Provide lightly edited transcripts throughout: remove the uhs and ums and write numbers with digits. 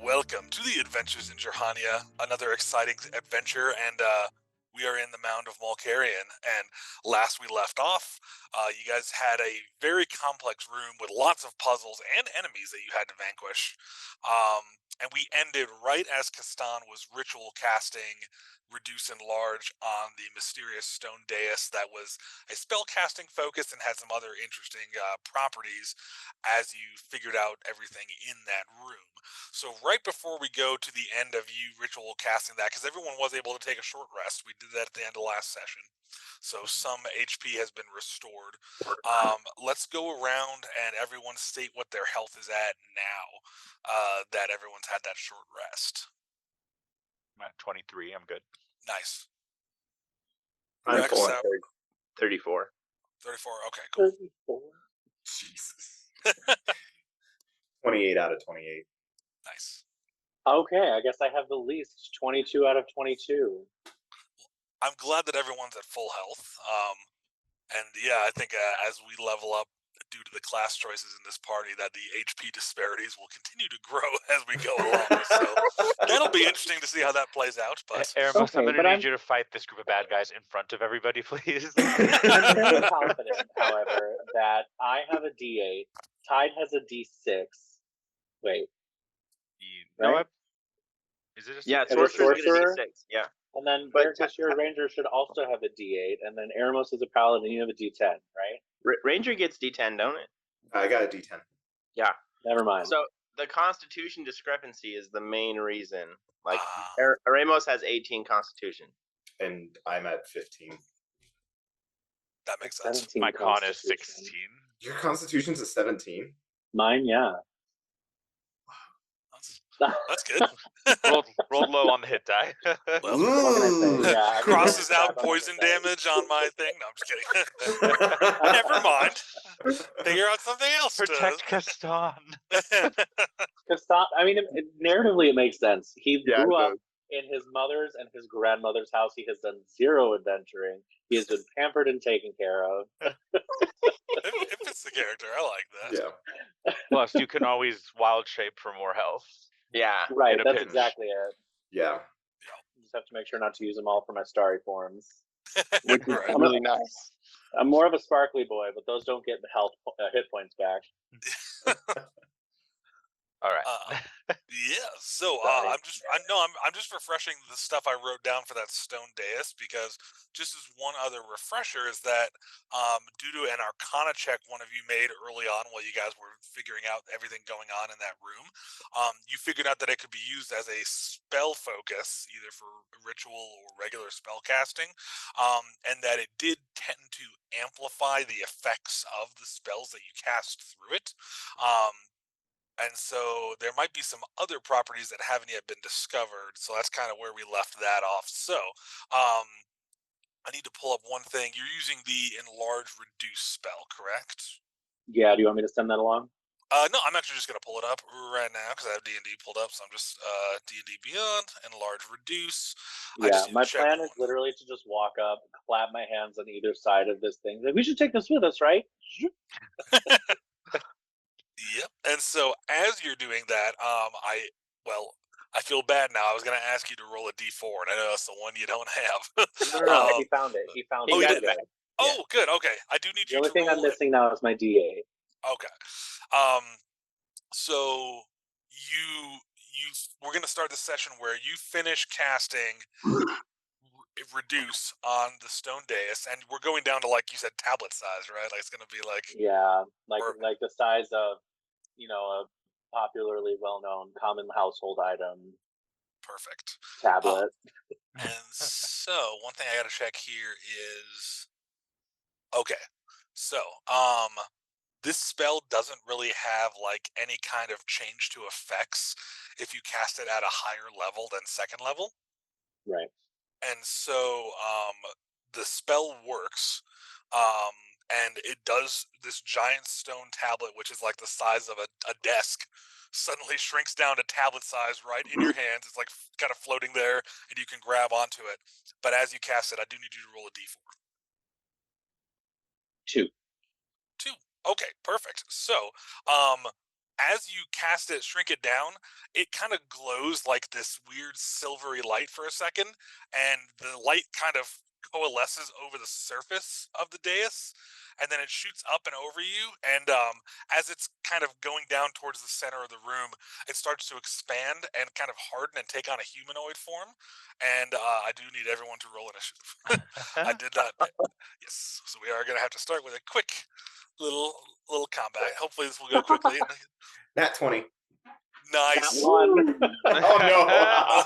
Welcome to the Adventures in Jir'Haniya, another exciting adventure, and we are in the Mound of Malkarian. And last we left off, you guys had a very complex room with lots of puzzles and enemies that you had to vanquish. And we ended right as Kastan was ritual casting Reduce and Large on the mysterious stone dais that was a spell casting focus and had some other interesting properties as you figured out everything in that room. So right before we go to the end of you ritual casting that, because everyone was able to take a short rest, we did that at the end of last session. So some HP has been restored. Let's go around and everyone state what their health is at now that everyone's had that short rest. I'm at 23. I'm good. Nice. I'm Rex, full on 34. 34. Okay, cool. 34. Jesus. 28 out of 28. Nice. Okay, I guess I have the least 22 out of 22. I'm glad that everyone's at full health. And yeah, I think as we level up due to the class choices in this party, that the HP disparities will continue to grow as we go along. So that'll be interesting to see how that plays out. But Aramis, Okay, I'm but going to I'm- need you to fight this group of bad guys in front of everybody, please. I'm very confident, however, that I have a D8, Tide has a D6. Wait, No, Right? is it a Yeah, As a sorcerer's gonna sorcerer? be 6. Yeah. and then But- Veracruz, your ranger should also have a D8, and then Eremos is a paladin, you have a D10, right? Ranger gets D10, don't it? I got a D10. Never mind. So the Constitution discrepancy is the main reason. Like, Ah. Ramos has 18 Constitution. And I'm at 15. that makes sense. 17 My con is Constitution. 16. Your Constitution's a 17? Mine, yeah. That's good. rolled low on the hit die. Well, What can I say? Ooh. Yeah, I crosses mean, out I'm poison gonna say. damage on my thing. No, I'm just kidding. Never mind. Figure out something else. Protect Kastan. Kastan, I mean, narratively, it makes sense. He Yeah, grew it up in his mother's and his grandmother's house. He has done zero adventuring. He has been pampered and taken care of. It fits the character. I like that. Yeah. Plus, you can always wild shape for more health. Yeah. Right, In a that's pinch. exactly it. Yeah. Just have to make sure not to use them all for my starry forms. Right. I'm Really nice. I'm more of a sparkly boy, but those don't get hit points back. All right. Yeah. So Sorry. I'm just refreshing the stuff I wrote down for that stone dais, because just as one other refresher is that due to an Arcana check one of you made early on while you guys were figuring out everything going on in that room, you figured out that it could be used as a spell focus, either for ritual or regular spell casting, and that it did tend to amplify the effects of the spells that you cast through it. And so there might be some other properties that haven't yet been discovered. So that's kind of where we left that off. So I need to pull up one thing. You're using the enlarge reduce spell, correct? Yeah, do you want me to send that along? No, I'm actually just going to pull it up right now because I have D&D pulled up. So I'm just D&D Beyond, enlarge reduce. I Yeah, just need my to check plan is one. literally to just walk up, clap my hands on either side of this thing. Like, we should take this with us, right? Yep. And so as you're doing that, I feel bad now. I was going to ask you to roll a D4, and I know that's the one you don't have. No, he found it. He found Oh, it. he We're did? good. Oh, good. Okay. I do need The you only to thing roll I'm missing now is my D8. Okay. So we're gonna start the session where you finish casting reduce on the stone dais, and we're going down to, like you said, tablet size, right? Like it's gonna be like Yeah, like Or- like the size of, a popularly well-known common household item perfect. tablet. And so one thing I gotta check here is okay. So this spell doesn't really have like any kind of change to effects if you cast it at a higher level than second level. Right. And so the spell works, and it does this giant stone tablet, which is like the size of a desk, suddenly shrinks down to tablet size right in your hands. It's like kind of floating there, and you can grab onto it. But as you cast it, I do need you to roll a d4. 2. 2. Okay, perfect. So as you cast it, shrink it down, it kind of glows like this weird silvery light for a second, and the light kind of coalesces over the surface of the dais, and then it shoots up and over you. And as it's kind of going down towards the center of the room, it starts to expand and kind of harden and take on a humanoid form. And I do need everyone to roll initiative. I did not. Yes, so we are going to have to start with a quick little combat. Hopefully, this will go quickly. Nat 20. Nice. That one. Oh no.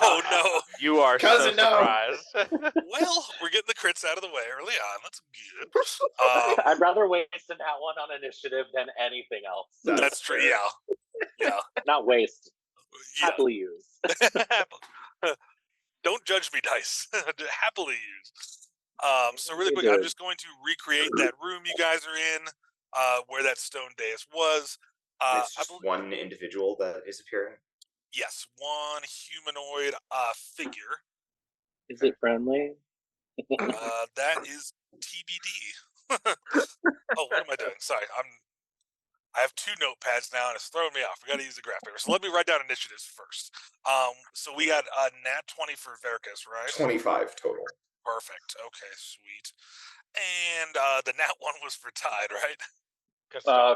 Oh no. You are Cousin, so no. surprised. Well, we're getting the crits out of the way early on. That's good. I'd rather waste that one on initiative than anything else. That's true. fair. Yeah. Not waste. Yeah. Happily use. Don't judge me, dice. Happily used. So really You quick, I'm did. just going to recreate that room you guys are in, where that stone dais was. It's just one individual that is appearing. Yes, one humanoid figure. Is it friendly? That is TBD. Oh, what am I doing? Sorry, I have two notepads now, and it's throwing me off. We got to use the graph paper. So let me write down initiatives first. So we got a nat 20 for Verkus, right? 25 total. Perfect. Okay, sweet. And the nat 1 was for Tide, right?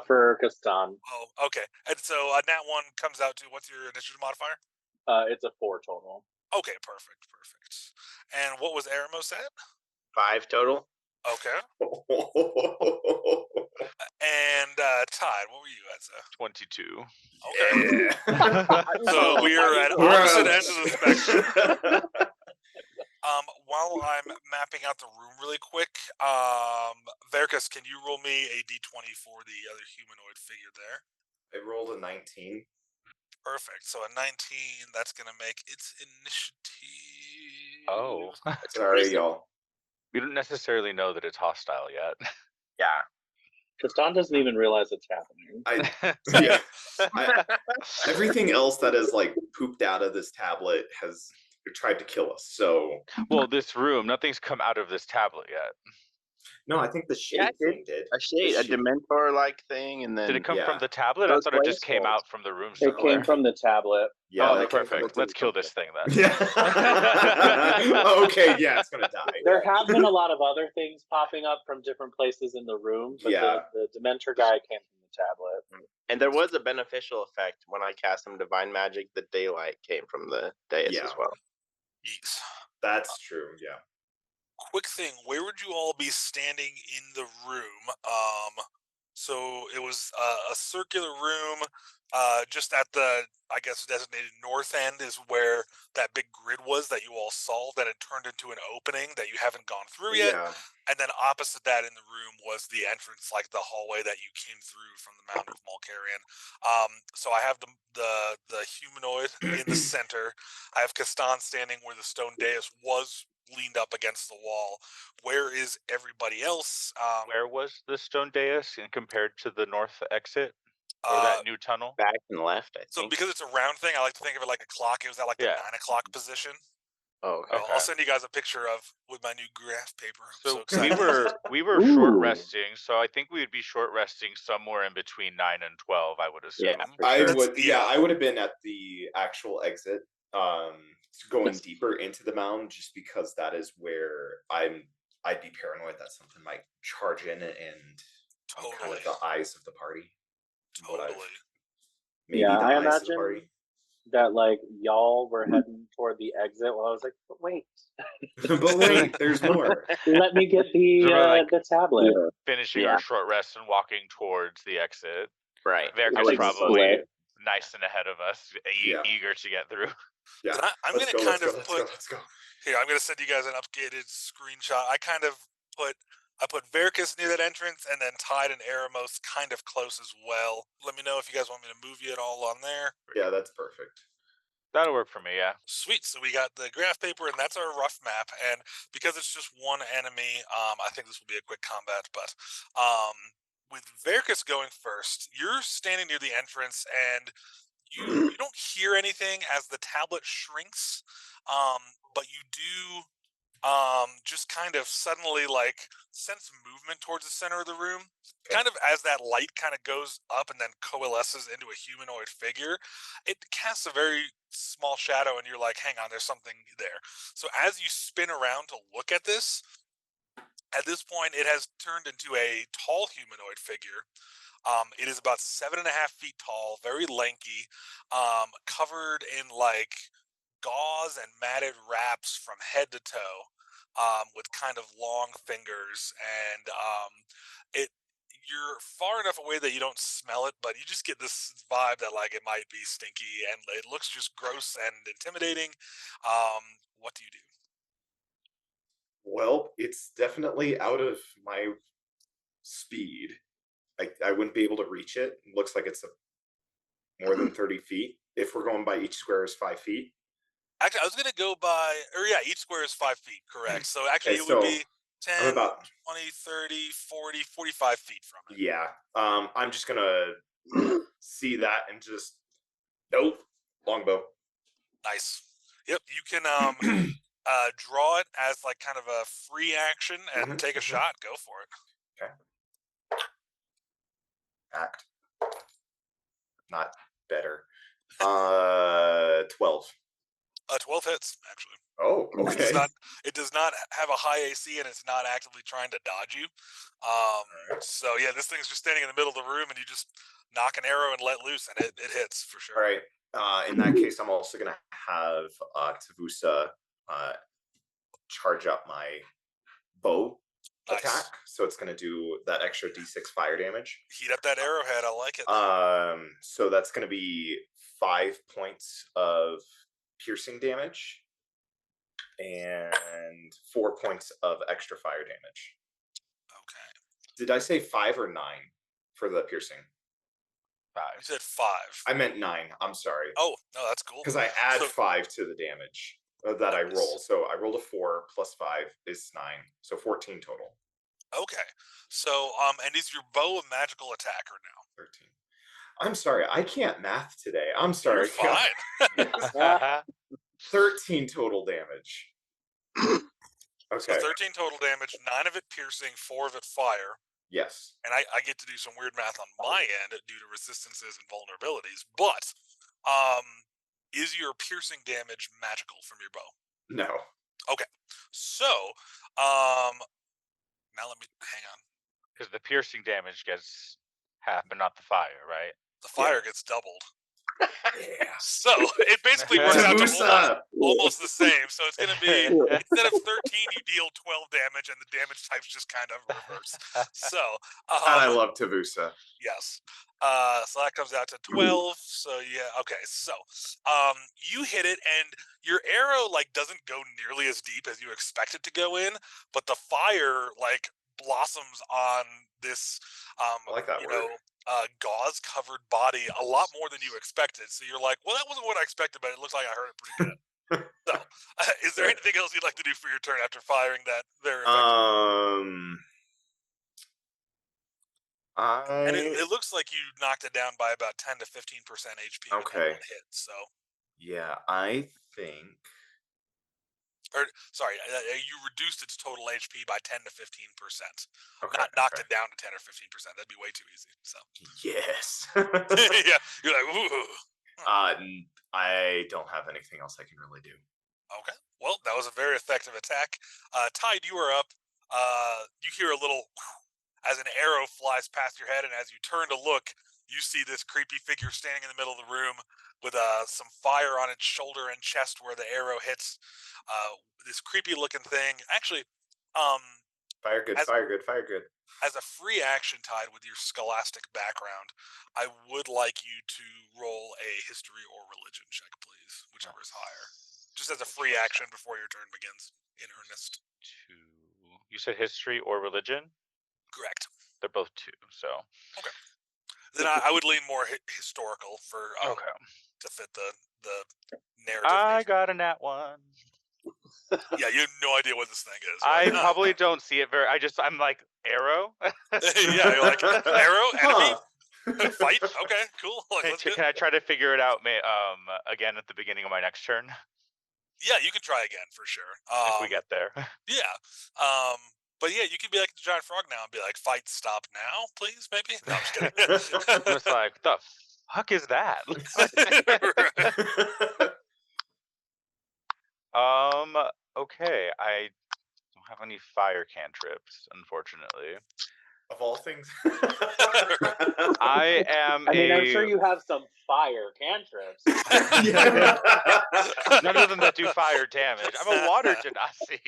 For Kastan. Oh, okay. And so nat 1 comes out to, what's your initiative modifier? It's a 4 total. Okay, perfect. And what was Aramos at? 5 total. Okay. And Tide, what were you at, sir? 22. Okay. Yeah. So we are at We're opposite out. ends of the spectrum. While I'm mapping out the room really quick, Verkus, can you roll me a d20 for the other humanoid figure there? I rolled a 19. Perfect. So a 19, that's going to make its initiative. Oh. Sorry, y'all. We don't necessarily know that it's hostile yet. Yeah. Kastan doesn't even realize it's happening. Everything else that is like pooped out of this tablet has tried to kill us. So Well, this room, nothing's come out of this tablet yet. no, I think the shade it thing did. A shade, a Dementor-like thing, and then Did it come from yeah. the tablet? I Those thought it just came wasteful. out from the room It somewhere. came from the tablet. Yeah, Oh, that came from perfect. the Let's kill this thing then. Yeah. Okay, yeah, it's gonna die. There have been a lot of other things popping up from different places in the room, but Yeah. the Dementor guy came from the tablet. And there was a beneficial effect when I cast some divine magic. The daylight came from the dais Yeah. as well. Yes. That's true. Yeah. Quick thing, where would you all be standing in the room? So it was a circular room, just at the, I guess, designated north end is where that big grid was that you all saw, that it turned into an opening that you haven't gone through yet. Yeah. And then opposite that in the room was the entrance, like the hallway that you came through from the Mound of Mulkarian. So I have the humanoid in the center. I have Kastan standing where the stone dais was leaned up against the wall. Where is everybody else? Where was the stone dais and compared to the north exit or that new tunnel? Back and left, I So think. because it's a round thing, I like to think of it like a clock. It was at like the 9 o'clock position. Oh, okay. I'll send you guys a picture of with my new graph paper. So excited. we were short resting, so I think we would be short resting somewhere in between 9 and 12, I would assume. Yeah, for I sure. would. Yeah, I would have been at the actual exit, going deeper into the mound, just because that is where I'd be paranoid that something might charge in and I'm kind of the eyes of the party. Totally. Maybe Yeah, the I eyes of the imagine party. that like y'all were heading toward the exit. Well, I was like, but wait, But wait, there's more. let me get the tablet. Finishing our short rest and walking towards the exit. Right. Verkus probably split. nice and ahead of us, eager to get through. Yeah. I'm going to kind of put. Let's go. Here, I'm going to send you guys an updated screenshot. I put Verkus near that entrance, and then Tide and Aramos kind of close as well. Let me know if you guys want me to move you at all on there. Yeah, that's perfect. That'll work for me, yeah. Sweet. So we got the graph paper, and that's our rough map. And because it's just one enemy, I think this will be a quick combat. But with Verkus going first, you're standing near the entrance, and you don't hear anything as the tablet shrinks, but you do just kind of suddenly like sense movement towards the center of the room. Okay. Kind of as that light kind of goes up and then coalesces into a humanoid figure, it casts a very small shadow, and you're like, hang on, there's something there. So as you spin around to look at this, at this point, it has turned into a tall humanoid figure. It is about 7.5 feet tall, very lanky, covered in like gauze and matted wraps from head to toe, with kind of long fingers, and it. You're far enough away that you don't smell it, but you just get this vibe that like it might be stinky, and it looks just gross and intimidating. What do you do? Well, it's definitely out of my speed. I wouldn't be able to reach it. It looks like it's more than 30 feet. If we're going by each square is 5 feet. Actually, I was gonna go by, or yeah, each square is 5 feet, correct. So actually, Okay, it would so be 10, I'm about 20, 30, 40, 45 feet from it. yeah. I'm just gonna see that and just nope. Longbow. Nice. Yep, you can draw it as like kind of a free action and take a shot. Go for it. Okay. Act. Not better. 12. 12 hits actually. Oh, It does okay. not. It does not have a high AC, and it's not actively trying to dodge you. So yeah, this thing's just standing in the middle of the room, and you just knock an arrow and let loose, and it hits for sure. All right. In that case, I'm also gonna have Tavusa charge up my bow Nice. attack, so it's gonna do that extra D6 fire damage. Heat up that arrowhead. I like it. So that's gonna be 5 points of piercing damage and 4 points of extra fire damage. Okay. Did I say 5 or 9 for the piercing? You 5. said 5. I meant 9. I'm sorry. Oh no, that's cool. Because I add So- 5 to the damage that I roll. So I rolled a 4 plus 5 is 9. So 14 total. Okay. So and is your bow a magical attacker now? 13. I'm sorry. I can't math today. I'm sorry. You're fine. 13 total damage. So Okay. 13 total damage, 9 of it piercing, 4 of it fire. Yes. And I get to do some weird math on my end due to resistances and vulnerabilities. But is your piercing damage magical from your bow? No. Okay. So now let me hang on. Because the piercing damage gets half, but not the fire, right? The fire gets doubled. Yeah. So it basically works out to Tavusa! almost the same. So it's going to be, instead of 13, you deal 12 damage, and the damage type's just kind of reverse. So And I love Tavusa. yes. So that comes out to 12. So yeah, okay. So you hit it, and your arrow like doesn't go nearly as deep as you expect it to go in, but the fire like blossoms on this I like that word. gauze covered body a lot more than you expected. So you're like, well, that wasn't what I expected, but it looks like I heard it pretty good. So is there anything else you'd like to do for your turn after firing that very effective? And it looks like you knocked it down by about 10 to 15% HP with that Okay. one hit. So, Yeah, I think. or sorry, you reduced its total HP by 10 to 15%. Okay. Not knocked it down to 10 or 15%. That'd be way too easy. So Yes. yeah, you're like, ooh. I don't have anything else I can really do. Okay. Well, that was a very effective attack. Tide, you are up. You hear a little as an arrow flies past your head, and as you turn to look, you see this creepy figure standing in the middle of the room with some fire on its shoulder and chest where the arrow hits. This creepy looking thing. Actually, Fire good, fire good, fire good. as a free action, Tide, with your scholastic background, I would like you to roll a history or religion check, please, whichever is higher. Just as a free action before your turn begins in earnest. 2. You said history or religion? Correct. They're both 2, so. Okay. Then I would lean more historical for Okay. to fit the narrative. I got a nat 1. Yeah, you have no idea what this thing is. I Right? probably don't see it very. I'm like, arrow? Yeah, you're like, arrow, enemy, fight. Okay, cool. Like, let's Can I try to figure it out again at the beginning of my next turn? Yeah, you can try again for sure. If we get there. Yeah. But yeah, you could be like the giant frog now and be like, "Fight, stop now, please, maybe." No, I'm just kidding. I'm just like, what the fuck is that? Okay, I don't have any fire cantrips, unfortunately. Of all things. I am I mean, I'm sure you have some fire cantrips. none of them that do fire damage. I'm a water genasi.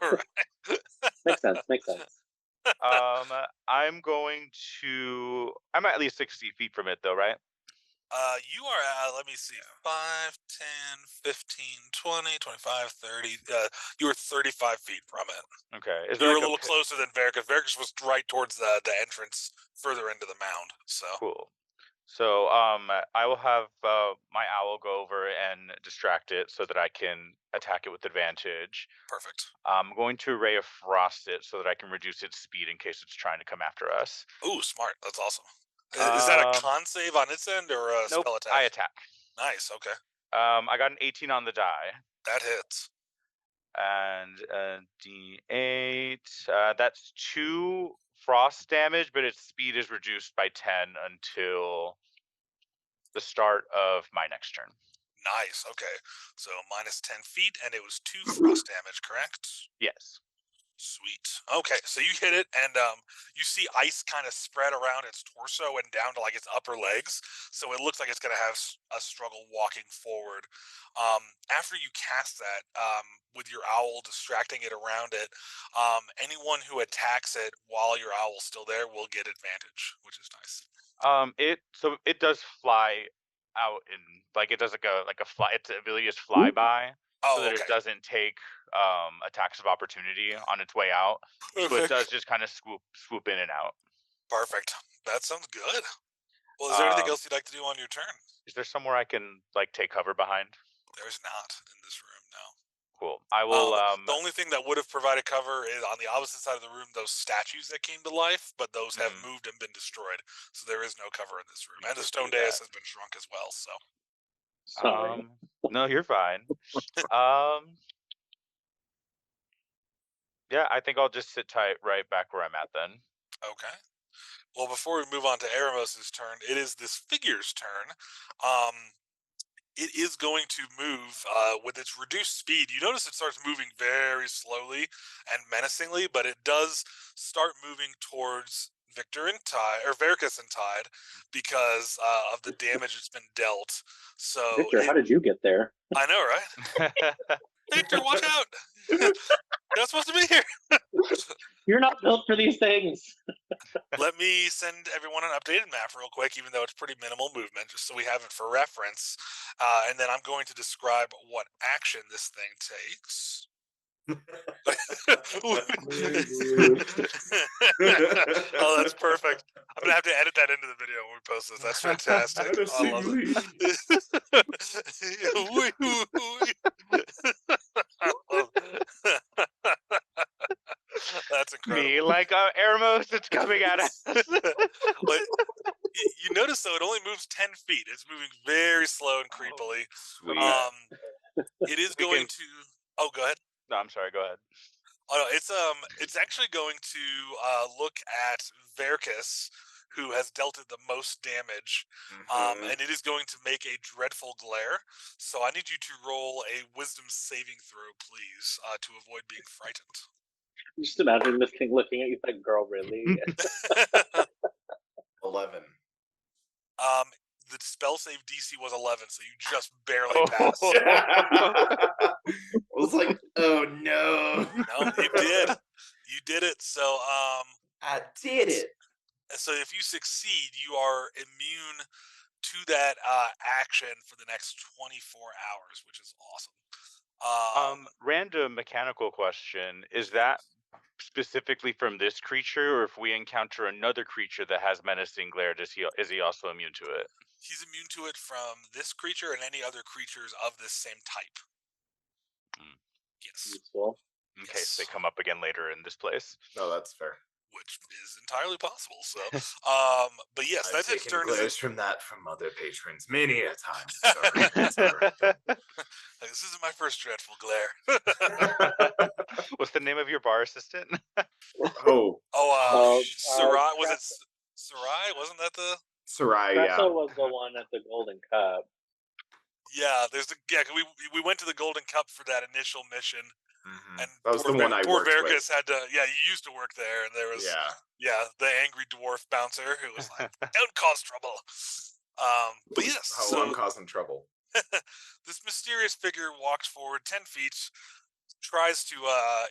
Right. Makes sense. Makes sense. I'm at least 60 feet from it though, right? You are, let me see, 5, 10, 15, 20, 25, 30. You were 35 feet from it. Okay. Is You there were like a little closer than Vericus. Vericus was right towards the entrance further into the mound. So Cool. So I will have my owl go over and distract it so that I can attack it with advantage. perfect. I'm going to Ray of Frost it so that I can reduce its speed in case it's trying to come after us. Ooh, smart. That's awesome. Is that a Um, con save on its end or a Nope, spell attack? I attack. Nice. Okay, I got an 18 on the die. that hits. And D8. That's 2 frost damage, but its speed is reduced by 10 until the start of my next turn. Nice. Okay, so minus 10 feet, and it was 2 frost damage, correct? Yes. Sweet. Okay, so you hit it, and you see ice kind of spread around its torso and down to like its upper legs. So it looks like it's going to have a struggle walking forward. After you cast that, with your owl distracting it around it, anyone who attacks it while your owl's still there will get advantage, which is nice. It does fly out and like it does like a fly. Its ability is flyby, so Oh, that okay. it doesn't take attacks of opportunity on its way out. So it Okay. does just kind of swoop in and out. Perfect. That sounds good. Well, is there anything Um, else you'd like to do on your turn? Is there somewhere I can like take cover behind? There's not in this room, no. Cool. I will. The only thing that would have provided cover is on the opposite side of the room, those statues that came to life, but those have moved and been destroyed. So there is no cover in this room. You And the did stone do dais that. has been shrunk as well, so. Sorry. No, you're fine. Yeah, I think I'll just sit tight right back where I'm at then. Okay. Well, before we move on to Aramos's turn, it is this figure's turn. It is going to move with its reduced speed. You notice it starts moving very slowly and menacingly, but it does start moving towards Victor and Tide, or Vericus and Tide, because of the damage it's been dealt. So, Victor, how did you get there? I know, right? Victor, watch out! You're not supposed to be here. You're not built for these things. Let me send everyone an updated map real quick, even though it's pretty minimal movement, just so we have it for reference. And then I'm going to describe what action this thing takes. Oh, that's perfect. I'm gonna have to edit that into the video when we post this. That's fantastic. I love it. That's incredible. Me like Eremos, it's coming at us. But you notice though, it only moves 10 feet. It's moving very slow and creepily. Sweet. It is going to. Oh, go ahead. No, I'm sorry. Go ahead. Oh no, it's actually going to look at Vericus, who has dealt it the most damage, and it is going to make a dreadful glare. So I need you to roll a wisdom saving throw, please, to avoid being frightened. Just imagine this thing looking at you like, girl, really? 11. The spell save DC was 11, so you just barely passed. I was like, oh no. No, you did. You did it. So I did it. So if you succeed, you are immune to that action for the next 24 hours, which is awesome. Random mechanical question: is that specifically from this creature, or if we encounter another creature that has menacing glare, is he also immune to it? He's immune to it from this creature and any other creatures of this same type. Yes. Useful. In case they come up again later in this place. No, that's fair. which is entirely possible. So, but yes, I've that's its taken turn. glares from that from other patrons many a time. It's all right. This isn't my first dreadful glare. What's the name of your bar assistant? Oh, Sarai, was it Sarai? Wasn't that the? Sarai, Espresso yeah. was the one at the Golden Cup. Yeah, we went to the Golden Cup for that initial mission, and That was the one I poor worked Verkus with. had to. Yeah, you used to work there, and there was the angry dwarf bouncer who was like, "Don't cause trouble." But yes, so I'm causing trouble. This mysterious figure walks forward 10 feet, tries to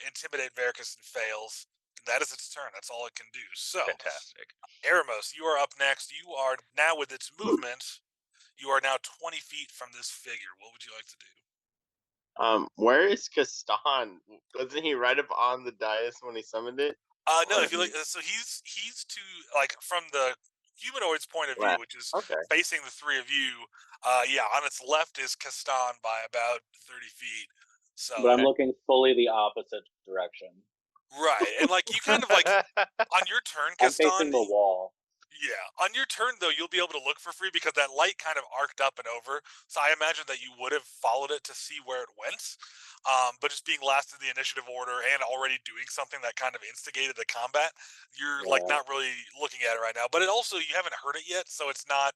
intimidate Verkus and fails. That is its turn. That's all it can do. So, Fantastic. Eremos, you are up next. You are now with its movement. You are now 20 feet from this figure. What would you like to do? Where is Kastan? Wasn't he right up on the dais when he summoned it? No, if you look, so he's to like from the humanoid's point of view, which is facing the three of you. Yeah, on its left is Kastan by about 30 feet. So, but I'm looking fully the opposite direction. Right, and like you kind of like on your turn, I'm Kastan. facing the wall. Yeah, on your turn though, you'll be able to look for free because that light kind of arced up and over. So I imagine that you would have followed it to see where it went. But just being last in the initiative order and already doing something that kind of instigated the combat, you're like not really looking at it right now. But it also you haven't heard it yet, so it's not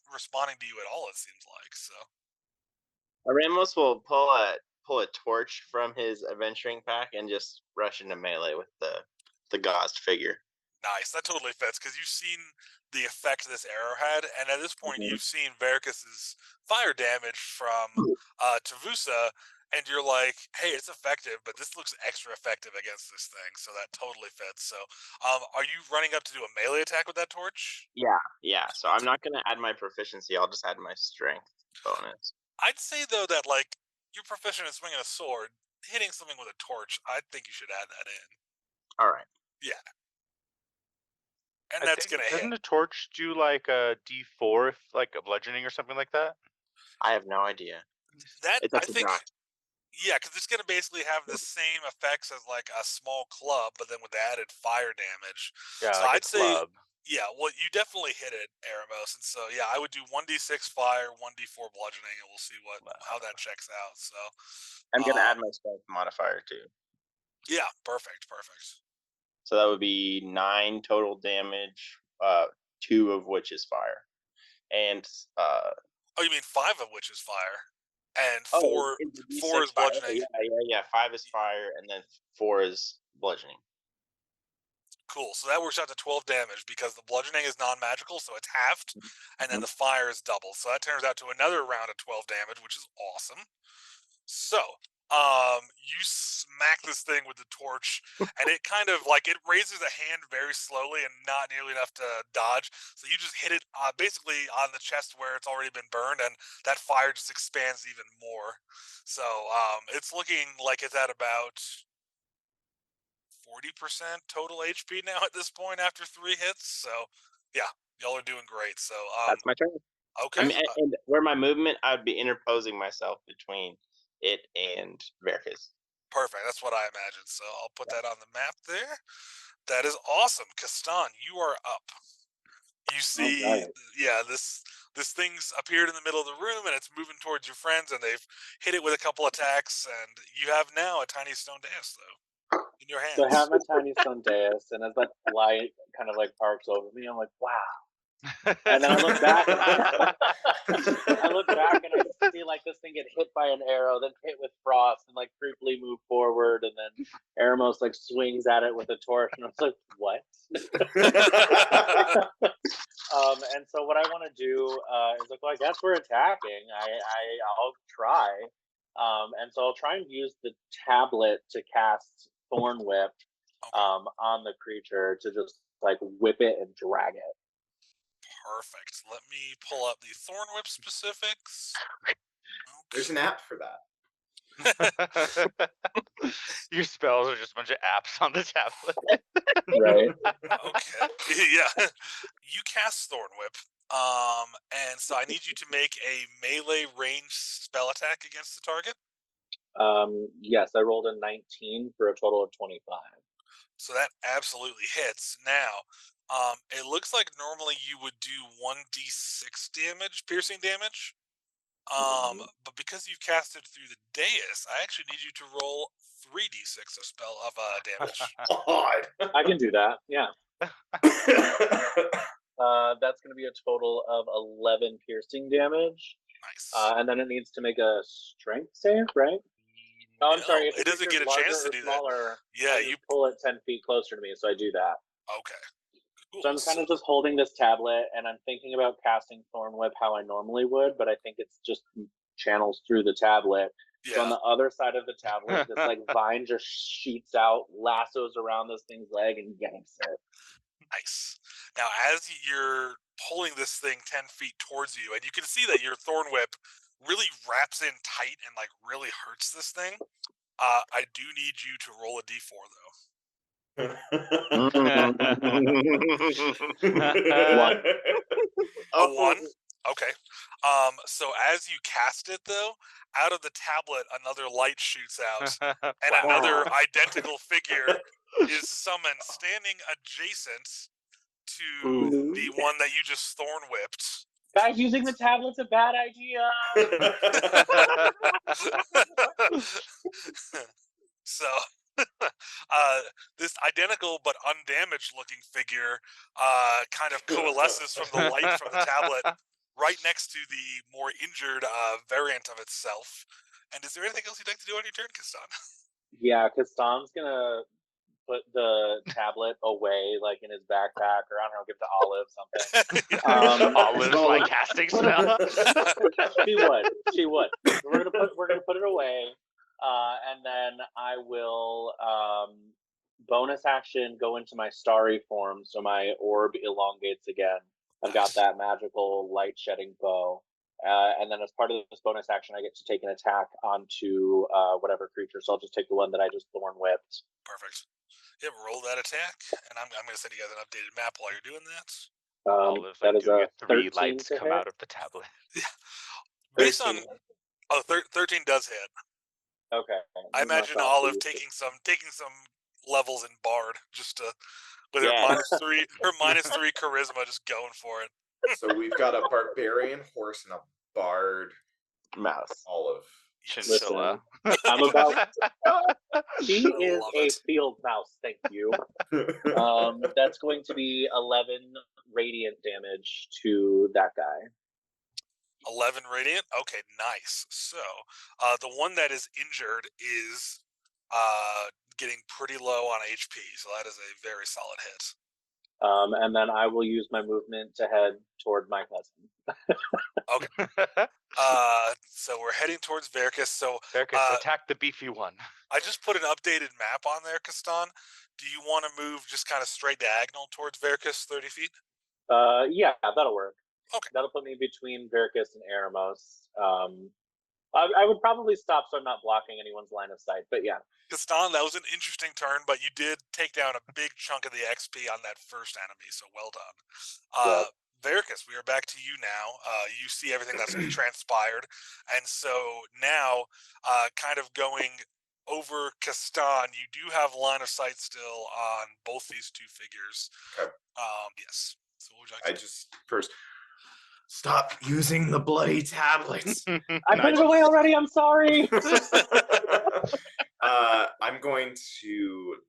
responding to you at all. It seems like so. Ramos will pull a torch from his adventuring pack and just rush into melee with the gauze figure. Nice, that totally fits because you've seen the effect this arrow had, and at this point you've seen Verkus's fire damage from Tavusa, and you're like, hey, it's effective, but this looks extra effective against this thing, so that totally fits. So, are you running up to do a melee attack with that torch? Yeah. So I'm not gonna add my proficiency. I'll just add my strength bonus. I'd say though that like you're proficient in swinging a sword, hitting something with a torch. I think you should add that in. All right. Yeah. And that's gonna hit. Doesn't a torch do like a D4, like a bludgeoning or something like that? I have no idea. That it's I think. Yeah, because it's going to basically have the same effects as like a small club, but then with the added fire damage. Yeah, so like I'd say, club. yeah, well, you definitely hit it, Eremos, and so yeah, I would do 1d6 fire, 1d4 bludgeoning, and we'll see how that checks out. So I'm gonna add my strength modifier too. Yeah, perfect. So that would be 9 total damage, 2 of which is fire, and oh, you mean 5 of which is fire? And 4 is bludgeoning. Yeah. 5 is fire, and then 4 is bludgeoning. Cool. So that works out to 12 damage because the bludgeoning is non-magical, so it's halved, and then the fire is doubled. So that turns out to another round of 12 damage, which is awesome. So, you smack this thing with the torch, and it kind of like it raises a hand very slowly and not nearly enough to dodge. So you just hit it basically on the chest where it's already been burned, and that fire just expands even more. So, it's looking like it's at about 40% total HP now at this point after 3 hits. So, yeah, y'all are doing great. So, that's my turn. Okay. I mean, and where my movement, I would be interposing myself between it and Verkus. Perfect. That's what I imagined. So I'll put that on the map there. That is awesome. Kastan, you are up. You see, this thing's appeared in the middle of the room, and it's moving towards your friends, and they've hit it with a couple attacks, and you have now a tiny stone dais, though, in your hands. So I have my tiny stone dais, and as that light kind of like parks over me, I'm like, wow. And then I look back, and I see like this thing get hit by an arrow, then hit with frost, and like creepily move forward, and then Eremos like swings at it with a torch, and I was like, what? And so what I want to do is like, well, I guess we're attacking. I'll try, and so I'll try and use the tablet to cast Thorn Whip on the creature to just like whip it and drag it. Perfect. Let me pull up the Thorn Whip specifics. Okay. There's an app for that. Your spells are just a bunch of apps on the tablet. Right. Okay. Yeah. You cast Thorn Whip. And so I need you to make a melee range spell attack against the target. Yes, I rolled a 19 for a total of 25. So that absolutely hits. Now, it looks like normally you would do 1d6 damage, piercing damage. But because you've cast it through the dais, I actually need you to roll 3d6 of damage. God. I can do that. Yeah. That's going to be a total of 11 piercing damage. Nice. And then it needs to make a strength save, right? Oh, I'm sorry. If it doesn't get a chance to do smaller, that. Yeah, you pull it 10 feet closer to me, so I do that. Okay. Cool. So I'm kind of just holding this tablet, and I'm thinking about casting Thorn Whip how I normally would, but I think it's just channels through the tablet. Yeah. So on the other side of the tablet, this like vine just sheets out, lassos around this thing's leg, and yanks it. Nice. Now, as you're pulling this thing 10 feet towards you, and you can see that your Thorn Whip really wraps in tight and like really hurts this thing. I do need you to roll a d4 though. One. A 1? Okay. So as you cast it though, out of the tablet another light shoots out, and another identical figure is summoned, standing adjacent to the one that you just thorn whipped. Guys, using the tablet's a bad idea. So, this identical but undamaged looking figure kind of coalesces from the light from the tablet right next to the more injured variant of itself. And is there anything else you'd like to do on your turn, Kastan? Yeah, Kastan's gonna put the tablet away, like in his backpack, or I don't know, give it to Olive something. Olive's like casting spell. She would. We're gonna put it away, and then I will bonus action go into my starry form, so my orb elongates again. I've got that magical light shedding bow. And then as part of this bonus action, I get to take an attack onto whatever creature. So I'll just take the one that I just thorn whipped. Perfect. Yep, roll that attack, and I'm going to send you guys an updated map while you're doing that. Olive's that like is a 3 lights come out of the tablet. Based on 13 does hit. Okay. I imagine Olive taking some levels in Bard just to with her -3 charisma, just going for it. So we've got a barbarian horse and a bard mouse. Olive. Chinchilla. I'm about. She is Love a it. field mouse. Thank you. That's going to be 11 radiant damage to that guy. 11 radiant. Okay, nice. So the one that is injured is getting pretty low on HP, so that is a very solid hit. And then I will use my movement to head toward my cousin. Okay. So we're heading towards Verkus. So Verkus, attack the beefy one. I just put an updated map on there, Kastan. Do you want to move just kind of straight diagonal towards Verkus, 30 feet? Yeah, that'll work. Okay. That'll put me between Verkus and Eremos. I would probably stop so I'm not blocking anyone's line of sight, but yeah. Kastan, that was an interesting turn, but you did take down a big chunk of the XP on that first enemy, so well done. Verkus, we are back to you now. You see everything that's transpired, and so now, kind of going over Kastan, you do have line of sight still on both these two figures. Okay. Yes. So what would you like to do? First, stop using the bloody tablets. I put it away already. I'm sorry. I'm going to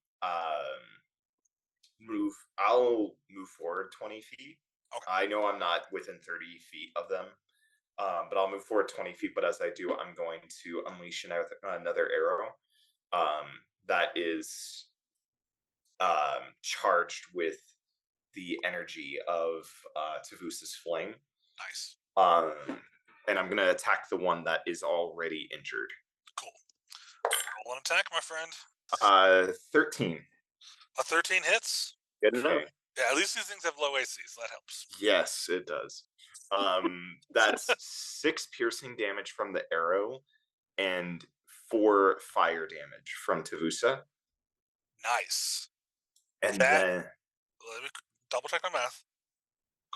move. I'll move forward 20 feet. Okay. I know I'm not within 30 feet of them, but I'll move forward 20 feet. But as I do, I'm going to unleash another arrow that is charged with the energy of Tavusa's flame. Nice. And I'm going to attack the one that is already injured. Cool. Roll an attack, my friend. 13. A 13 hits? Good enough. Okay. Yeah, at least these things have low AC, so that helps. Yes, it does. That's 6 piercing damage from the arrow and 4 fire damage from Tavusa. Nice. And That- then Let me double check my math.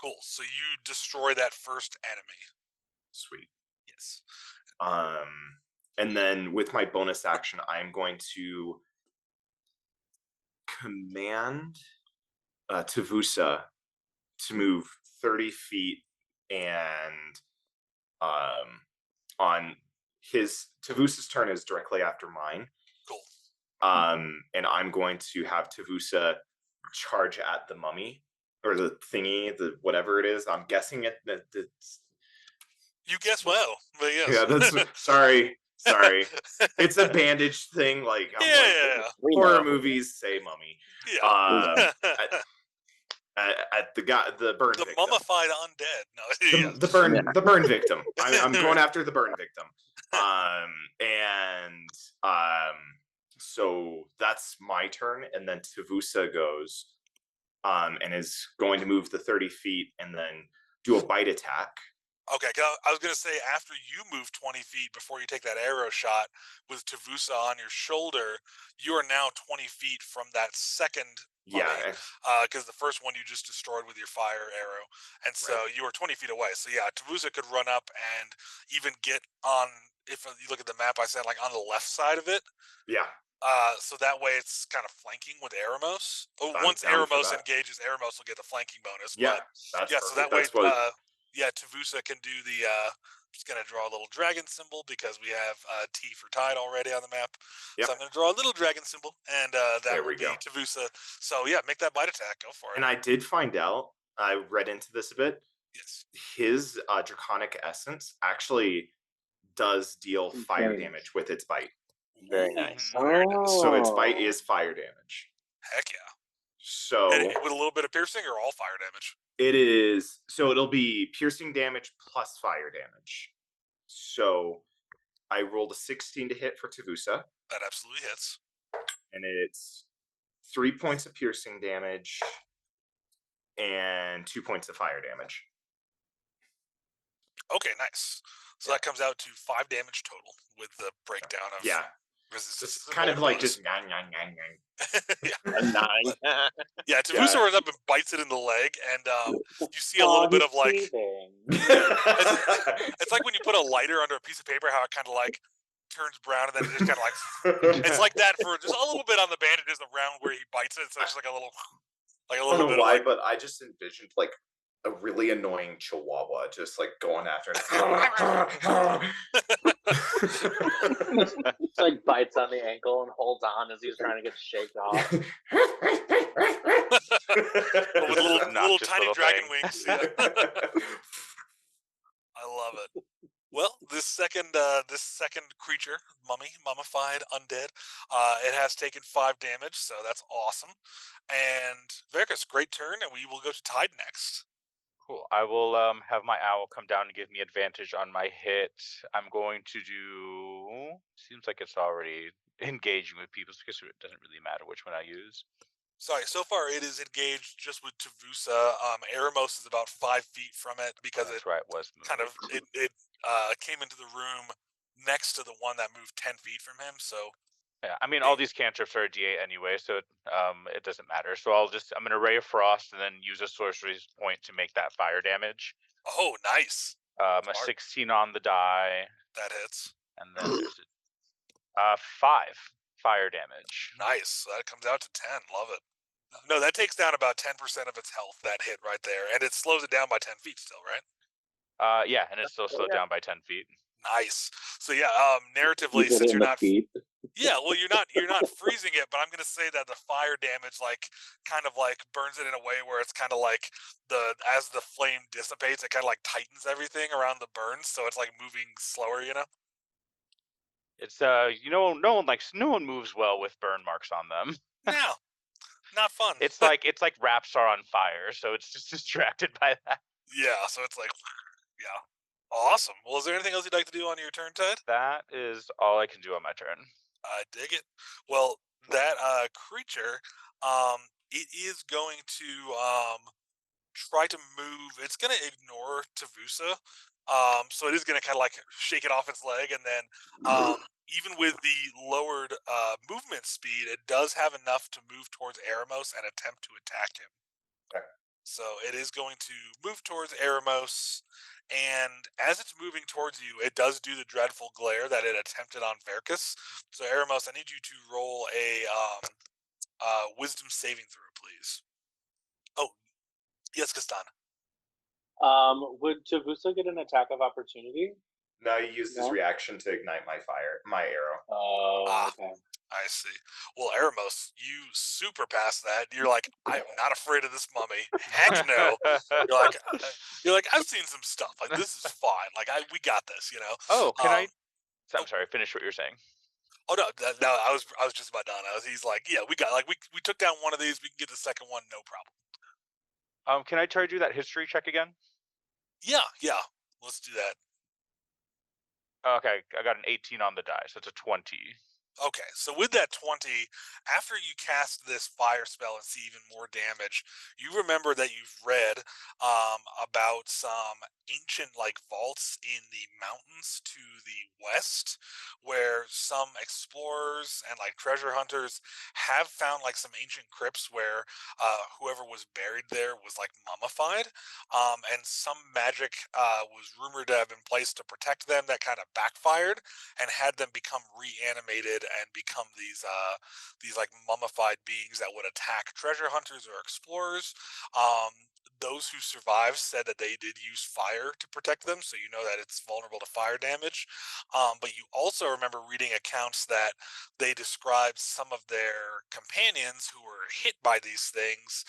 Cool. So you destroy that first enemy. sweet. Yes. And then with my bonus action, I'm going to command Tavusa to move 30 feet and on his Tavusa's turn is directly after mine. Cool. And I'm going to have Tavusa charge at the mummy or the thingy, the whatever it is. I'm guessing it that it's. You guess well, but yes. Yeah, that's sorry. It's a bandaged thing. Like I'm Yeah. horror movies say mummy. Yeah. At the guy, the burn The victim. mummified undead. No, yes. The burn victim. I'm going after the burn victim. So that's my turn, and then Tavusa goes, and is going to move the 30 feet and then do a bite attack. Okay, I was going to say, after you move 20 feet before you take that arrow shot with Tavusa on your shoulder, you are now 20 feet from that second mummy. Yeah. Because the first one you just destroyed with your fire arrow. And so Right. you were 20 feet away. So yeah, Tavusa could run up and even get on, if you look at the map, I said, like on the left side of it. Yeah. So that way it's kind of flanking with Eremos. I'm Once down for Eremos that. engages, Eremos will get the flanking bonus. Yeah, But that's yeah, perfect. so that way, That's what. yeah, Tavusa can do the. I'm just gonna draw a little dragon symbol because we have T for tide already on the map. Yep. So I'm gonna draw a little dragon symbol, and that There will we be go. Tavusa. So yeah, make that bite attack. Go for it. And I did find out. I read into this a bit. Yes. His draconic essence actually does deal fire Very damage with its bite. Very nice. Very nice. So its bite is fire damage. Heck yeah. So And with a little bit of piercing or all fire damage. it is. So it'll be piercing damage plus fire damage. So I rolled a 16 to hit for Tavusa, That absolutely hits. and it's 3 points of piercing damage and 2 points of fire damage. Okay, nice. So that comes out to 5 damage total with the breakdown of resistance. It's kind of like just yang, yang, yang, yang. Yeah. A 9. Yeah, Tavusa runs up and bites it in the leg, and you see a little bit of like it's like when you put a lighter under a piece of paper, how it kind of like turns brown, and then it just kind of like it's like that for just a little bit on the bandages around where he bites it. So it's like a little I don't know bit why, of like, but I just envisioned like a really annoying chihuahua just like going after it. It's like bites on the ankle and holds on as he's trying to get shaked off. but with little Obnoxious tiny little dragon thing. wings. Yeah. I love it. Well, this second creature, mummified undead, it has taken 5 damage, so that's awesome. And Verkus, great turn, and we will go to Tide next. Cool. I will have my owl come down and give me advantage on my hit. I'm going to do. Seems like it's already engaging with people, because it doesn't really matter which one I use. Sorry, so far it is engaged just with Tavusa. Eremos is about 5 feet from it because That's right. Was kind of it came into the room next to the one that moved 10 feet from him. So yeah, I mean, all these cantrips are a D8 anyway, so it doesn't matter. So I'm gonna Ray of Frost and then use a sorcery's point to make that fire damage. Oh, nice. A 16 on the die. That hits. And then there's 5 fire damage. Nice. So that comes out to 10. Love it. No, that takes down about 10% of its health, that hit right there. And it slows it down by 10 feet still, right? Yeah, and it's still slowed down by 10 feet. Nice. So yeah, narratively, since you're not yeah, well, you're not freezing it, but I'm gonna say that the fire damage like kind of like burns it in a way where it's kind of like as the flame dissipates, it kind of like tightens everything around the burns, so it's like moving slower, you know. It's no one moves well with burn marks on them. No, not fun. It's like wraps are on fire, so it's just distracted by that. Yeah, so it's like yeah. Awesome. Well, is there anything else you'd like to do on your turn, Ted? That is all I can do on my turn. I dig it. Well, that creature, it is going to try to move. It's going to ignore Tavusa. So it is going to kind of like shake it off its leg, and then even with the lowered movement speed, it does have enough to move towards Eremos and attempt to attack him. Okay. So it is going to move towards Eremos, and as it's moving towards you, it does do the dreadful glare that it attempted on Verkus. So Eremos, I need you to roll a wisdom saving throw, please. Oh, yes, Kastana. Would Tavusa get an attack of opportunity? No, you used his No? reaction to ignite my arrow. Oh, okay. I see. Well, Eremos, you super pass that. You're like, I'm not afraid of this mummy. Heck no. You're like, I've seen some stuff. Like, this is fine. Like, we got this. You know. Oh, can I? I'm oh. sorry. Finish what you're saying. Oh no, no, I was just about done. He's like, yeah, we got like we took down one of these. We can get the second one, no problem. Can I try to do that history check again? Yeah. Let's do that. Okay, I got an 18 on the die, so it's a 20. Okay, so with that 20, after you cast this fire spell and see even more damage, you remember that you've read about some ancient like vaults in the mountains to the west, where some explorers and like treasure hunters have found like some ancient crypts where whoever was buried there was like mummified, and some magic was rumored to have been placed to protect them that kind of backfired and had them become reanimated and become these like mummified beings that would attack treasure hunters or explorers. Those who survived said that they did use fire to protect them, so you know that it's vulnerable to fire damage. But you also remember reading accounts that they described some of their companions who were hit by these things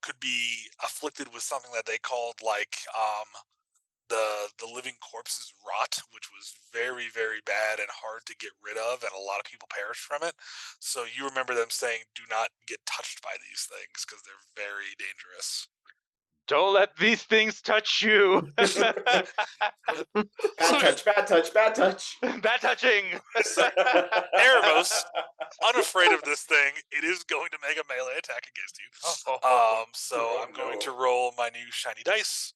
could be afflicted with something that they called like the living corpses rot, which was very, very bad and hard to get rid of, and a lot of people perished from it. So you remember them saying, "Do not get touched by these things because they're very dangerous." Don't let these things touch you. Bad touch, bad touch, bad touch. Bad touching. So, Eremos, unafraid of this thing, it is going to make a melee attack against you. So I'm going to roll my new shiny dice.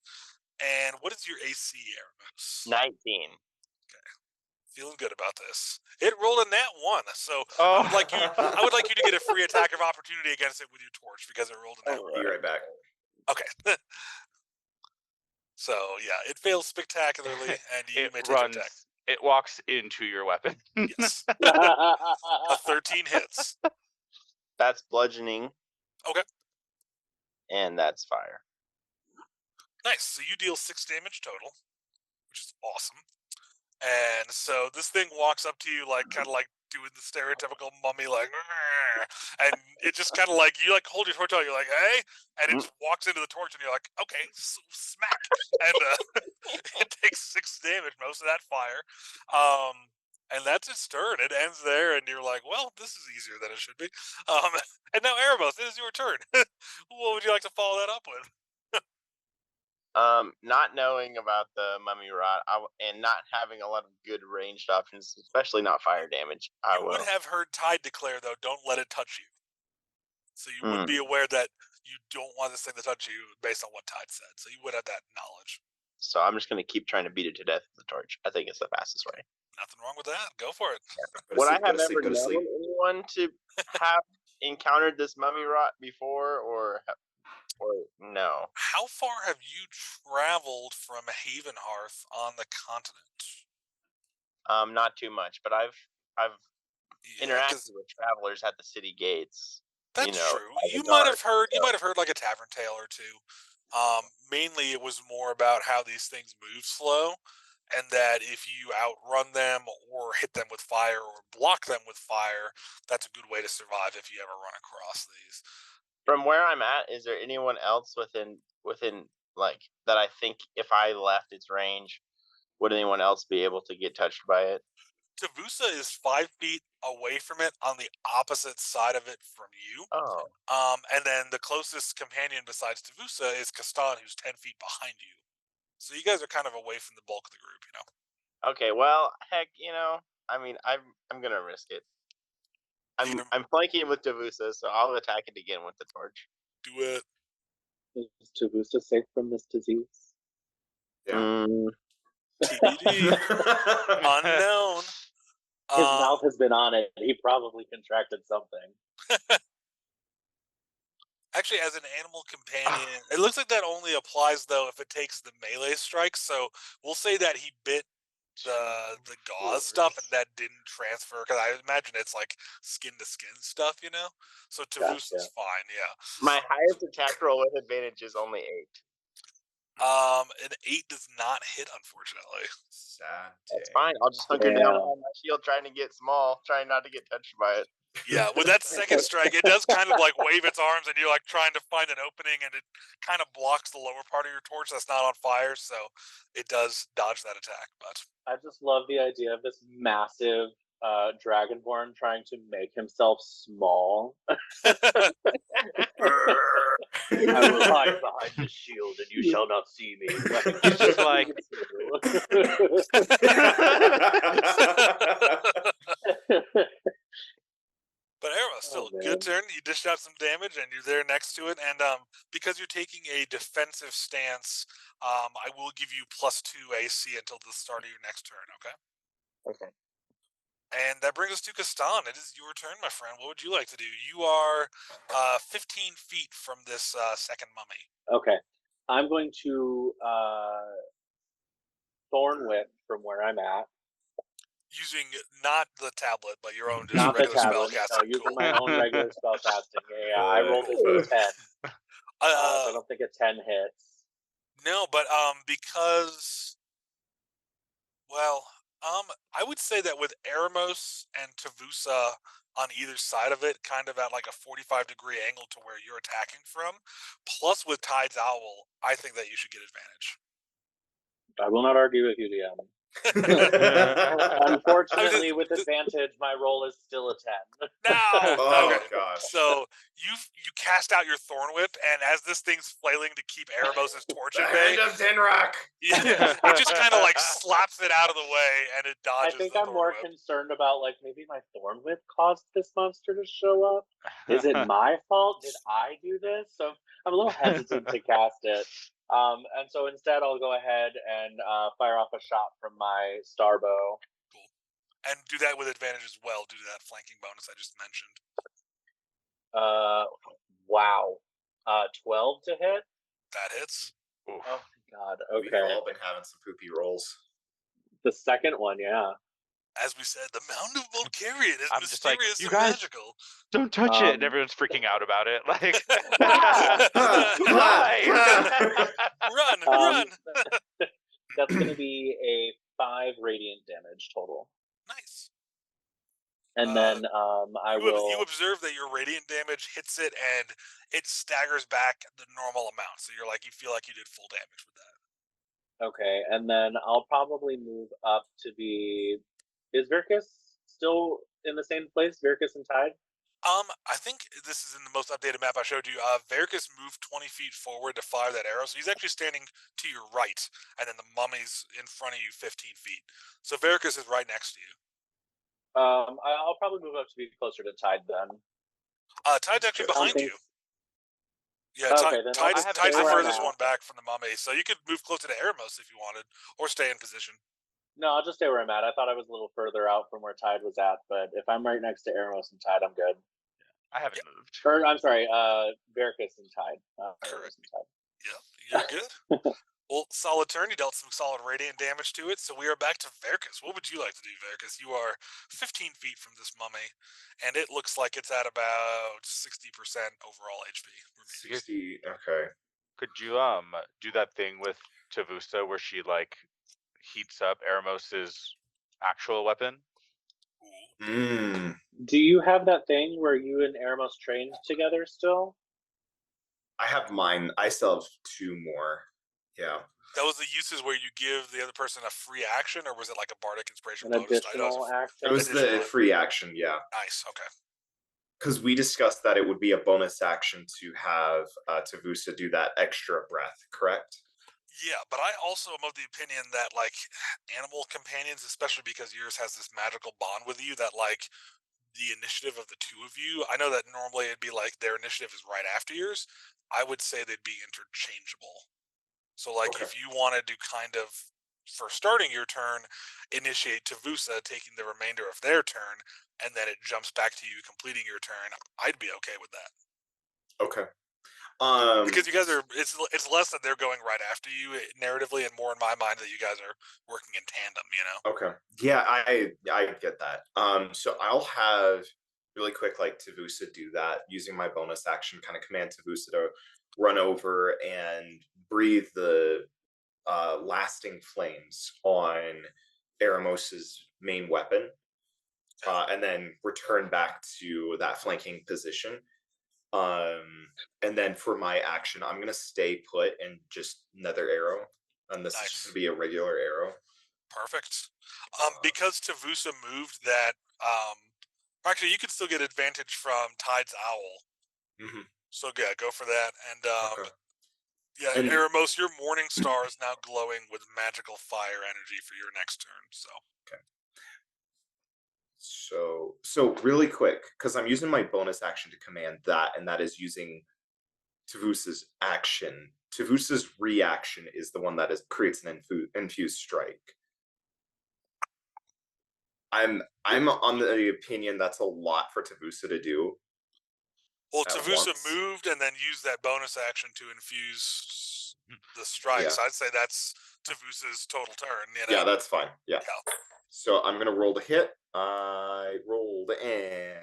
And what is your AC, Eremos? 19. Feeling good about this. It rolled a nat 1, so Oh. I would like you to get a free attack of opportunity against it with your torch because it rolled a nat 1. Be right back. Okay. So yeah, it fails spectacularly, and you may take your attack. It walks into your weapon. Yes. A 13 hits. That's bludgeoning. Okay. And that's fire. Nice. So you deal 6 damage total, which is awesome. And so this thing walks up to you, like kind of like doing the stereotypical mummy, like, and it just kind of like you like hold your torch out, you're like, hey, and it just walks into the torch, and you're like, okay, smack, and it takes 6 damage, most of that fire, and that's its turn. It ends there, and you're like, well, this is easier than it should be. And now Eremos, it is your turn. What would you like to follow that up with? Not knowing about the mummy rot and not having a lot of good ranged options, especially not fire damage, I would have heard Tide declare, though, don't let it touch you. So you would be aware that you don't want this thing to touch you based on what Tide said. So you would have that knowledge. So I'm just going to keep trying to beat it to death with the torch. I think it's the fastest way. Nothing wrong with that. Go for it. Would I have ever known anyone to have encountered this mummy rot before, or no? How far have you traveled from Havenhearth on the continent? Not too much, but I've interacted with travelers at the city gates. That's true. You might have heard like a tavern tale or two. Mainly, it was more about how these things move slow, and that if you outrun them or hit them with fire or block them with fire, that's a good way to survive if you ever run across these. From where I'm at, is there anyone else within like that I think if I left its range, would anyone else be able to get touched by it? Tavusa is 5 feet away from it on the opposite side of it from you. Oh. And then the closest companion besides Tavusa is Kastan, who's 10 feet behind you. So you guys are kind of away from the bulk of the group, you know. Okay, well, heck, I mean, I'm gonna risk it. I'm flanking with Tavusa, so I'll attack it again with the torch. Do it. Is Tavusa safe from this disease? Yeah. TBD. Unknown. His mouth has been on it. He probably contracted something. Actually, as an animal companion, it looks like that only applies, though, if it takes the melee strike. So we'll say that he bit the gauze stuff, and that didn't transfer because I imagine it's like skin to skin stuff, you know. So Tavusa's fine, yeah. My highest attack roll with advantage is only 8. An 8 does not hit, unfortunately. Sad That's day. fine. I'll just hunker down on my shield, trying to get small, trying not to get touched by it. Yeah, with that second strike, it does kind of like wave its arms, and you're like trying to find an opening, and it kind of blocks the lower part of your torch that's not on fire, so it does dodge that attack. But I just love the idea of this massive dragonborn trying to make himself small. I will hide behind the shield, and you shall not see me. He's just like, But Arrow, still good turn. You dished out some damage, and you're there next to it. And because you're taking a defensive stance, I will give you +2 AC until the start of your next turn. Okay. Okay. And that brings us to Kastan. It is your turn, my friend. What would you like to do? You are 15 feet from this second mummy. Okay. I'm going to Thorn Whip from where I'm at. Using not the tablet, but your own just Not the regular spell tablet. casting. No, using my own regular spell casting. Yeah, I rolled it to 10. So I don't think a 10 hits. No, but because, well, I would say that with Eremos and Tavusa on either side of it, kind of at like a 45-degree angle to where you're attacking from, plus with Tide's Owl, I think that you should get advantage. I will not argue with you, DM. Unfortunately, with advantage, my roll is still a 10. No. Oh Okay. gosh. So you cast out your Thorn Whip, and as this thing's flailing to keep Eremos' torch at bay, Hand of Dinrock. yeah, it just kind of like slaps it out of the way, and it I dodges. think the I'm Thorn more Whip. concerned about like maybe my Thorn Whip caused this monster to show up. Is it my fault? Did I do this? So I'm a little hesitant to cast it. And so instead, I'll go ahead and fire off a shot from my star bow. Cool. And do that with advantage as well, due to that flanking bonus I just mentioned. Wow. 12 to hit? That hits. Oh, God. We've Okay. all been having some poopy rolls. The second one, yeah. As we said, the Mound of Mulcarian is I'm just like, mysterious you and guys- magical. don't touch it. And everyone's freaking out about it. Like, Run! That's going to be a 5 radiant damage total. Nice. And then I will. You observe that your radiant damage hits it, and it staggers back the normal amount. So you're like, you feel like you did full damage with that. Okay, and then I'll probably move up to be. Is Virkus still in the same place? Virkus and Tide? I think this is in the most updated map I showed you. Verkus moved 20 feet forward to fire that arrow, so he's actually standing to your right, and then the mummy's in front of you 15 feet. So Verkus is right next to you. I'll probably move up to be closer to Tide then. Tide's actually behind you. Yeah, Okay, then Tide's the where I'm furthest at. one back from the mummy, so you could move closer to Eremos if you wanted, or stay in position. No, I'll just stay where I'm at. I thought I was a little further out from where Tide was at, but if I'm right next to Eremos and Tide, I'm good. I haven't moved. Or I'm sorry, Verkus and Tide. Correct. And Tide. Yep, you're good. Well, solid turn. You dealt some solid radiant damage to it, so we are back to Verkus. What would you like to do, Verkus? You are 15 feet from this mummy, and it looks like it's at about 60% overall HP. 60. Okay. Could you do that thing with Tavusa where she like heats up Eremos's actual weapon? Do you have that thing where you and Eremos trained together still? I have mine. I still have 2 more. Yeah. That was the uses where you give the other person a free action, or was it like a bardic inspiration An bonus? additional action? It was the free action, yeah. Nice, okay. Because we discussed that it would be a bonus action to have Tavusa do that extra breath, correct? Yeah, but I also am of the opinion that, like, animal companions, especially because yours has this magical bond with you, that, like, the initiative of the two of you, I know that normally it'd be like their initiative is right after yours. I would say they'd be interchangeable. So, like, Okay. if you wanted to kind of, for starting your turn, initiate Tavusa taking the remainder of their turn, and then it jumps back to you completing your turn, I'd be okay with that. Okay. Because you guys are, it's less that they're going right after you narratively, and more in my mind that you guys are working in tandem. Okay. Yeah, I get that. So I'll have really quick like Tavusa do that using my bonus action, kind of command Tavusa to run over and breathe the lasting flames on Aramos's main weapon, and then return back to that flanking position. And then for my action, I'm gonna stay put and just another arrow, and this is just Nice. gonna be a regular arrow. Perfect. Because Tavusa moved that, actually, you could still get advantage from Tide's Owl. Mm-hmm. So yeah, go for that. And Okay. yeah, And- Eremos, your Morning Star is now glowing with magical fire energy for your next turn. So Okay. So really quick, because I'm using my bonus action to command that, and that is using Tavusa's action. Tavusa's reaction is the one that creates an infused strike. I'm on the opinion that's a lot for Tavusa to do. well, At Tavusa once? moved and then used that bonus action to infuse the strike. Yeah. So I'd say that's Tavusa's total turn. Yeah, that's fine. Yeah. Yeah. So I'm gonna roll to hit. I rolled a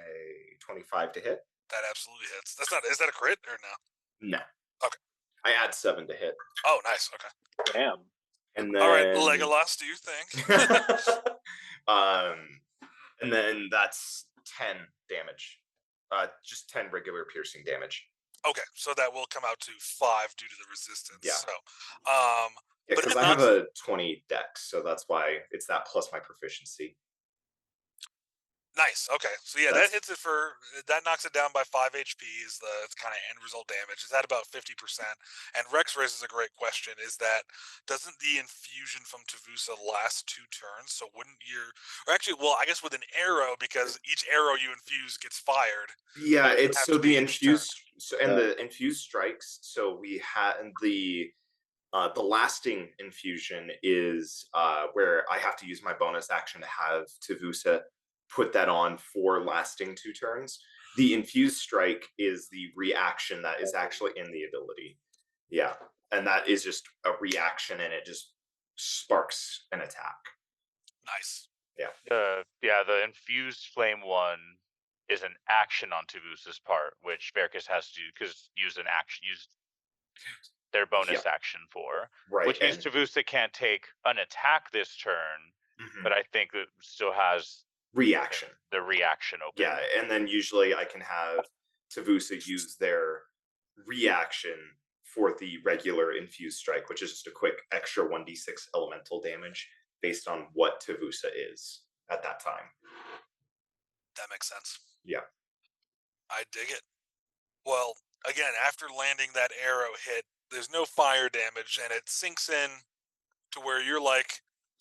25 to hit. That absolutely hits. That's not. Is that a crit or no? No. Okay. I add 7 to hit. Oh, nice. Okay. Damn. And then All right, Legolas, do you think? And then that's 10 damage. Just 10 regular piercing damage. Okay, so that will come out to 5 due to the resistance. Yeah. So, Yeah, but because it I have knocks, a 20 dex, so that's why it's that plus my proficiency. nice. Okay, so yeah, That's- that hits it for that knocks it down by 5 HP. Is the kind of end result damage? Is that about 50%? And Rex raises a great question: is that doesn't the infusion from Tavusa last 2 turns? So wouldn't your, or actually, well, I guess with an arrow, because each arrow you infuse gets fired. Yeah, That would it's have so to be the each turn. infused and the infused strikes. So we had the lasting infusion is where I have to use my bonus action to have Tavusa put that on for lasting 2 turns. The infused strike is the reaction that is actually in the ability. Yeah, and that is just a reaction, and it just sparks an attack. Nice. The infused flame one is an action on Tavusa's part, which Verkus has to use their bonus action for. Right. Which means Tavusa can't take an attack this turn, but I think it still has reaction. The reaction open. Yeah, and then usually I can have Tavusa use their reaction for the regular infused strike, which is just a quick extra 1d6 elemental damage based on what Tavusa is at that time. That makes sense. Yeah. I dig it. Well, again, after landing that arrow hit, there's no fire damage, and it sinks in to where you're like,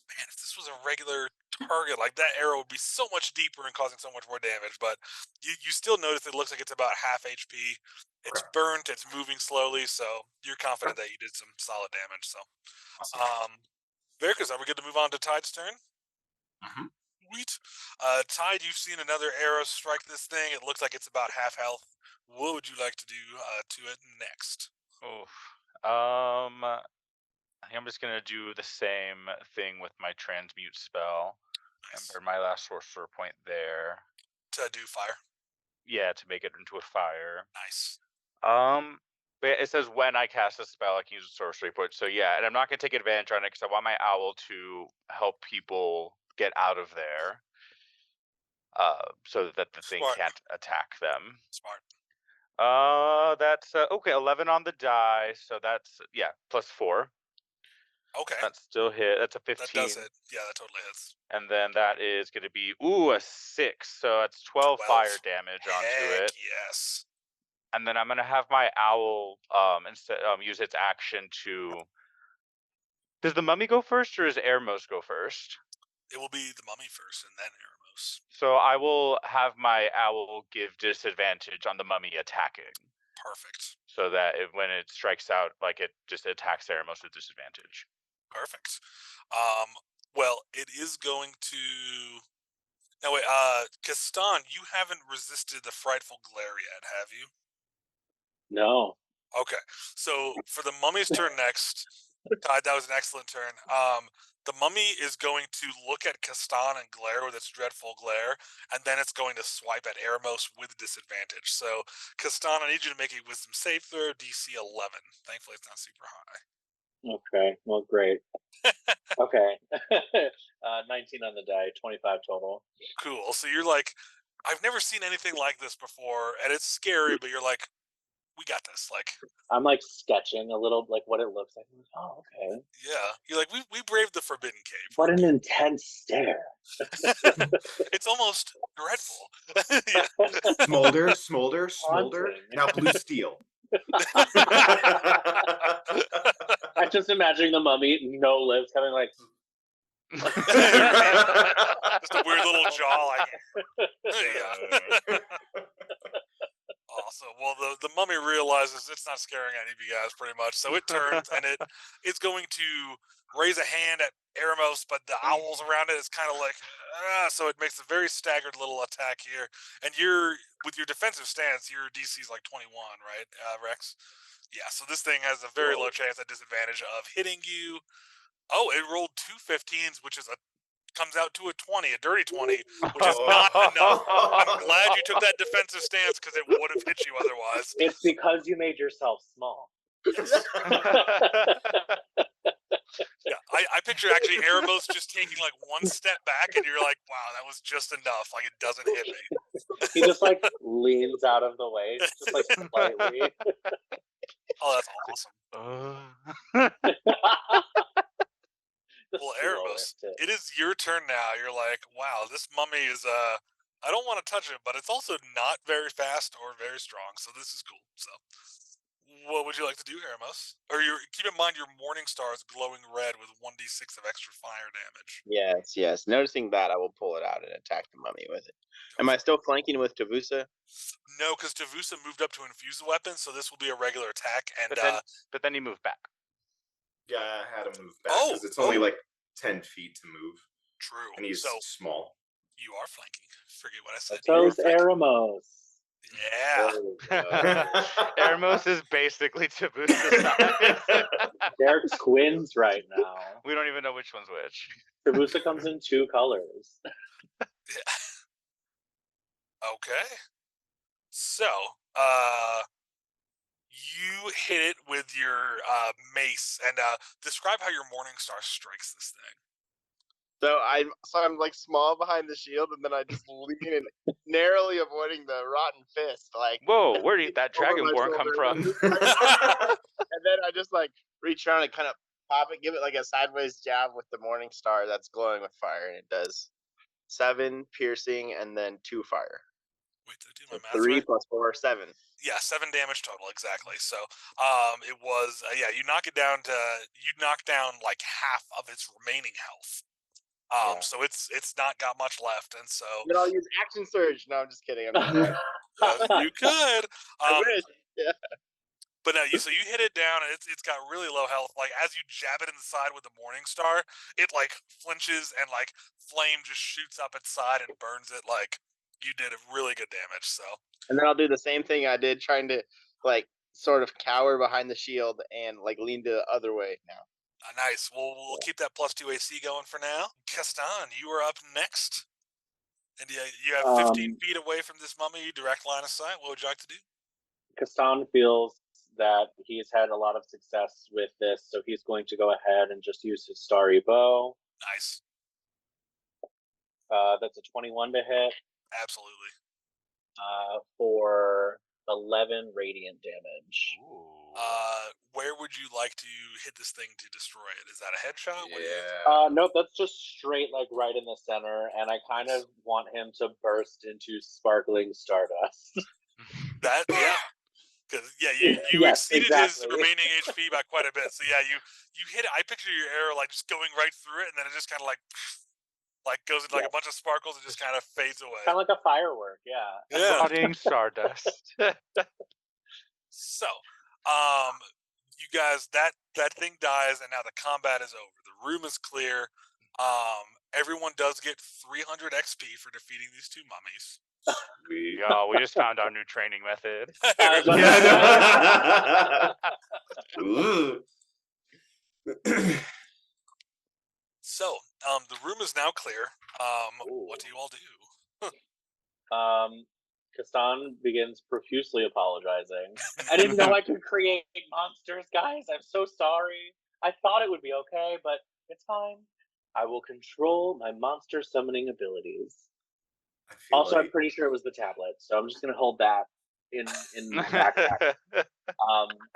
man, if this was a regular target, like that arrow would be so much deeper and causing so much more damage. But you still notice it looks like it's about half HP. It's burnt. It's moving slowly, so you're confident that you did some solid damage. So, Verkus, are we good to move on to Tide's turn? Sweet. Tide, you've seen another arrow strike this thing. It looks like it's about half health. What would you like to do to it next? I think I'm just gonna do the same thing with my transmute spell. Nice. And burn my last sorcerer point there. To do fire. Yeah, to make it into a fire. Nice. But it says when I cast a spell, I can use a sorcery point. So yeah, and I'm not gonna take advantage on it because I want my owl to help people get out of there, so that the thing can't attack them. Smart. That's okay. 11 on the die, so that's plus 4. Okay. That still hit. That's a 15. That does hit. Yeah, that totally hits. And then that is going to be a 6. So that's 12 fire damage onto it. Yes. And then I'm going to have my owl use its action to. Does the mummy go first, or does Eremos go first? It will be the mummy first, and then Eremos. So I will have my owl give disadvantage on the mummy attacking. Perfect. So that when it strikes out, like it just attacks Eremos with disadvantage. Perfect. Well, it is going to. Now wait, Kastan, you haven't resisted the frightful glare yet, have you? No. Okay, so for the mummy's turn next, God, that was an excellent turn. The mummy is going to look at Castan and glare with its dreadful glare, and then it's going to swipe at Eremos with disadvantage. So, Castan, I need you to make a wisdom save throw, DC 11. Thankfully, it's not super high. Okay, well, great. Okay. 19 on the die, 25 total. Cool. So you're like, I've never seen anything like this before, and it's scary, but you're like, we got this. Like, I'm like sketching a little, like what it looks like. Oh, okay. yeah. You're like, we braved the Forbidden Cave. What an intense stare. It's almost dreadful. Yeah. Smolder, smolder, smolder. Haunting. Now blue steel. I'm just imagining the mummy, no lips, having like. Just a weird little jaw. Like, yeah. Awesome. Well, the mummy realizes it's not scaring any of you guys pretty much, so it turns and it's going to raise a hand at Eremos, but the owls around it is kind of like, so it makes a very staggered little attack here. And you're with your defensive stance, your DC is like 21, right, Rex? Yeah. So this thing has a very low chance at disadvantage of hitting you. Oh, it rolled 2 15s, which is comes out to a 20, a dirty 20, which is not enough. I'm glad you took that defensive stance because it would have hit you otherwise. It's because you made yourself small. Yes. Yeah, I picture actually Eremos just taking like one step back, and you're like, wow, that was just enough. Like, it doesn't hit me. He just like leans out of the way, just like slightly. Oh, that's awesome. Well, Eremos, it is your turn now. You're like, wow, this mummy is I don't want to touch it, but it's also not very fast or very strong, so this is cool. So, what would you like to do, Eremos? Or keep in mind your morning star is glowing red with 1d6 of extra fire damage. Yes. Noticing that, I will pull it out and attack the mummy with it. Am I still flanking with Tavusa? No, because Tavusa moved up to infuse a weapon, so this will be a regular attack. And but then you move back. Yeah, I had to move back because it's only like 10 feet to move. True. And he's small. You are flanking. Forget what I said. So's Eremos. Yeah. Eremos is basically Tavusa size. They're twins right now. We don't even know which one's which. Tavusa comes in 2 colors. Okay. So, you hit it with your mace, and describe how your morning star strikes this thing. So I'm like small behind the shield, and then I just lean and narrowly avoiding the rotten fist. Like, whoa, where did that dragonborn come from? And then I just like reach around and kind of pop it, give it like a sideways jab with the morning star that's glowing with fire, and it does 7 piercing and then 2 fire. Wait, did I do my math 3 right? plus 4, 7. Yeah, 7 damage total, exactly. So, it was you knock down like half of its remaining health. So it's not got much left, and so. Then I'll use action surge. No, I'm just kidding. I'm you could. I wish. Yeah. But no, so you hit it down, and it's got really low health. Like, as you jab it in the side with the morning star, it like flinches and like flame just shoots up its side and burns it. Like, you did a really good damage. So. And then I'll do the same thing I did, trying to like sort of cower behind the shield and like lean the other way now. Nice. We'll keep that +2 AC going for now. Castan, you are up next. And you have 15 feet away from this mummy, direct line of sight. What would you like to do? Castan feels that he's had a lot of success with this, so he's going to go ahead and just use his starry bow. Nice. That's a 21 to hit. Absolutely. For 11 radiant damage. Ooh. Where would you like to hit this thing to destroy it? Is that a headshot? Yeah. Nope, that's just straight, like right in the center, and I kind of want him to burst into sparkling stardust. That, yeah. Because you Yes, exceeded exactly. his remaining HP by quite a bit. So yeah, you hit it. I picture your arrow like just going right through it, and then it just kind of like goes into like a bunch of sparkles and just kind of fades away. Kind of like a firework, yeah. Rotting stardust. So, you guys, that thing dies, and now the combat is over. The room is clear. Everyone does get 300 XP for defeating these 2 mummies. We Yeah, we just found our new training method. Ooh. So, the room is now clear. What do you all do? Kastan begins profusely apologizing. I didn't know I could create monsters, guys. I'm so sorry. I thought it would be okay, but it's fine. I will control my monster summoning abilities. I feel Also, like I'm pretty sure it was the tablet, so I'm just gonna hold that in the backpack.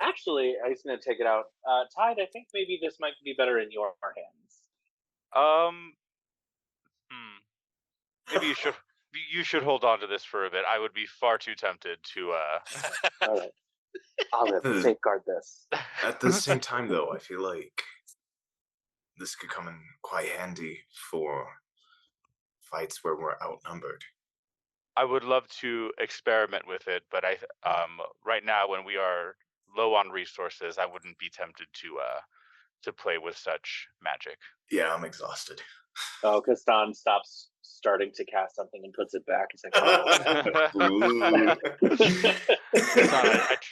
Actually, I'm just gonna take it out. Tide, I think maybe this might be better in your hands. Maybe you should hold on to this for a bit. I would be far too tempted to All right, Olive, safeguard this. at the same time, though, I feel like this could come in quite handy for fights where we're outnumbered. I would love to experiment with it, but right now when we are low on resources, I wouldn't be tempted to play with such magic. Yeah, I'm exhausted. Oh, Kastan stops starting to cast something and puts it back. It's like, oh. Ooh.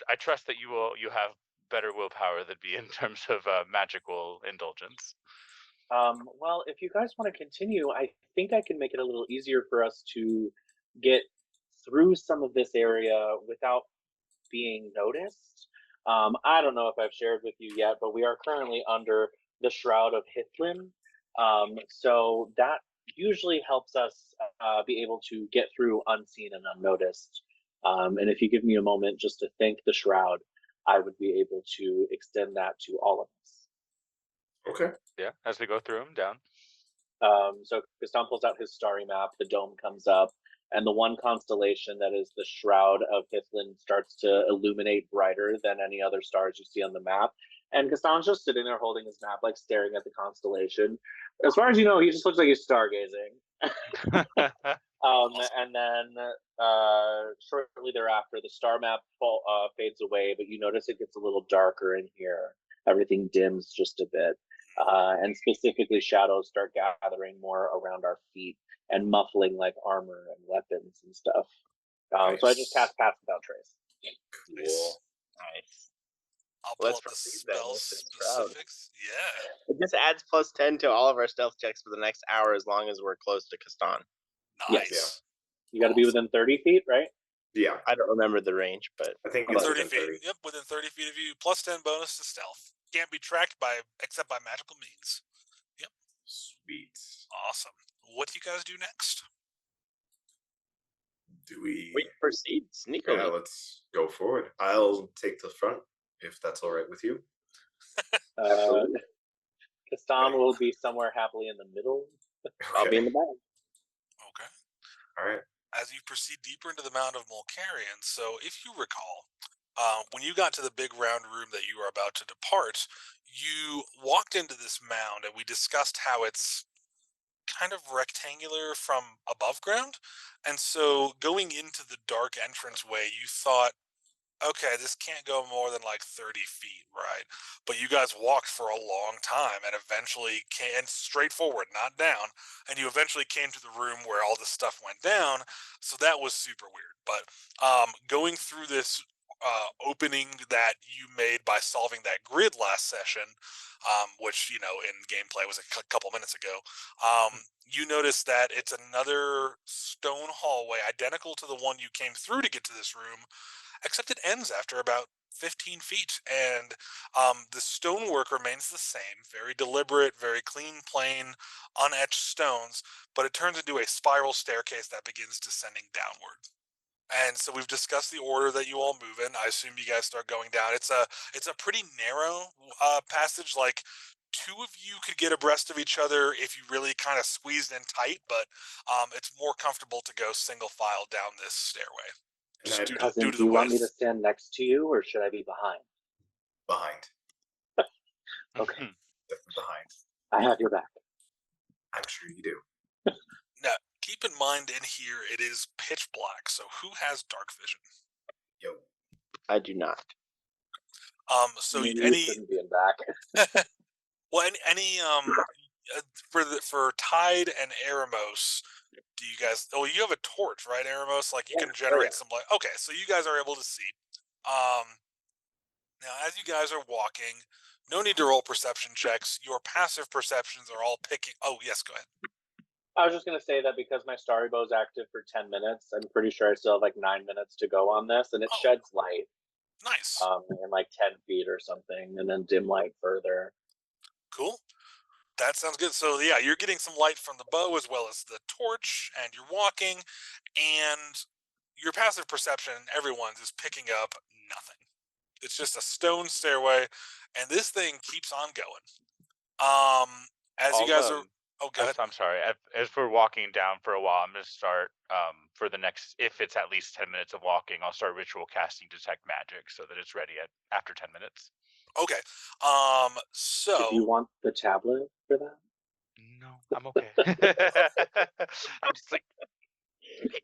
I trust that you have better willpower than me in terms of magical indulgence. Well, if you guys want to continue, I think I can make it a little easier for us to get through some of this area without being noticed. I don't know if I've shared with you yet, but we are currently under the Shroud of Hithlin. So that usually helps us be able to get through unseen and unnoticed. And if you give me a moment just to thank the Shroud, I would be able to extend that to all of us. Okay. Yeah, as we go through them down. So Gaston pulls out his starry map, the dome comes up, and the one constellation that is the Shroud of Hithlin starts to illuminate brighter than any other stars you see on the map. And Gaston's just sitting there holding his map, like staring at the constellation. As far as you know, he just looks like he's stargazing. And then shortly thereafter, the star map fades away, but you notice it gets a little darker in here. Everything dims just a bit. And specifically, shadows start gathering more around our feet and muffling like armor and weapons and stuff. So I just cast Pass Without Trace. Nice. Nice. I'll pull Let's up the proceed then spell with this Shroud. specifics. Yeah. It just adds +10 to all of our stealth checks for the next hour as long as we're close to Kastan. Nice. Yes. You got to be within 30 feet, right? Yeah, I don't remember the range, but I think it's 30 within feet. 30. Yep, within 30 feet of you. +10 bonus to stealth. Can't be tracked except by magical means. Yep. Sweet. Awesome. What do you guys do next? Do we proceed sneakily. Yeah, let's go forward. I'll take the front if that's all right with you. Kastan will be somewhere happily in the middle. I'll be in the back. Okay. All right. As you proceed deeper into the Mound of Mulcarian, so if you recall, when you got to the big round room that you were about to depart, you walked into this mound and we discussed how it's kind of rectangular from above ground. And so going into the dark entranceway, you thought, okay, this can't go more than like 30 feet, right? But you guys walked for a long time and eventually came straight forward, not down. And you eventually came to the room where all this stuff went down. So that was super weird. But going through this opening that you made by solving that grid last session, which, you know, in gameplay was a couple minutes ago, you notice that it's another stone hallway identical to the one you came through to get to this room, except it ends after about 15 feet. And the stonework remains the same, very deliberate, very clean, plain, unetched stones, but it turns into a spiral staircase that begins descending downward. And so we've discussed the order that you all move in. I assume you guys start going down. It's a pretty narrow passage. Like, two of you could get abreast of each other if you really kind of squeezed in tight, but it's more comfortable to go single file down this stairway. Just Cousin, do you want me to stand next to you, or should I be behind? Behind. Okay. Behind. I have your back. I'm sure you do. Now, keep in mind in here, it is pitch black, so who has dark vision? Yo. I do not. So Maybe any you shouldn't be in back. well, any for Tide and Eremos, do you guys? Oh, you have a torch, right, Eremos? Like you Yeah. can Oh, generate yeah. some light. Okay, so you guys are able to see. Now, as you guys are walking, no need to roll perception checks. Your passive perceptions are all picking. Oh, yes, go ahead. I was just gonna say that because my starry bow is active for 10 minutes, I'm pretty sure I still have like 9 minutes to go on this, and it Oh. sheds light Nice. in like 10 feet or something, and then dim light further. Cool. That sounds good. So yeah, you're getting some light from the bow as well as the torch, and you're walking, and your passive perception, everyone's, is picking up nothing. It's just a stone stairway, and this thing keeps on going. As you guys are, oh, go ahead. I'm sorry. As we're walking down for a while, I'm going to start for the next. If it's at least 10 minutes of walking, I'll start ritual casting detect magic so that it's ready after 10 minutes. Okay. So Do you want the tablet for that? No, I'm okay. I'm just like,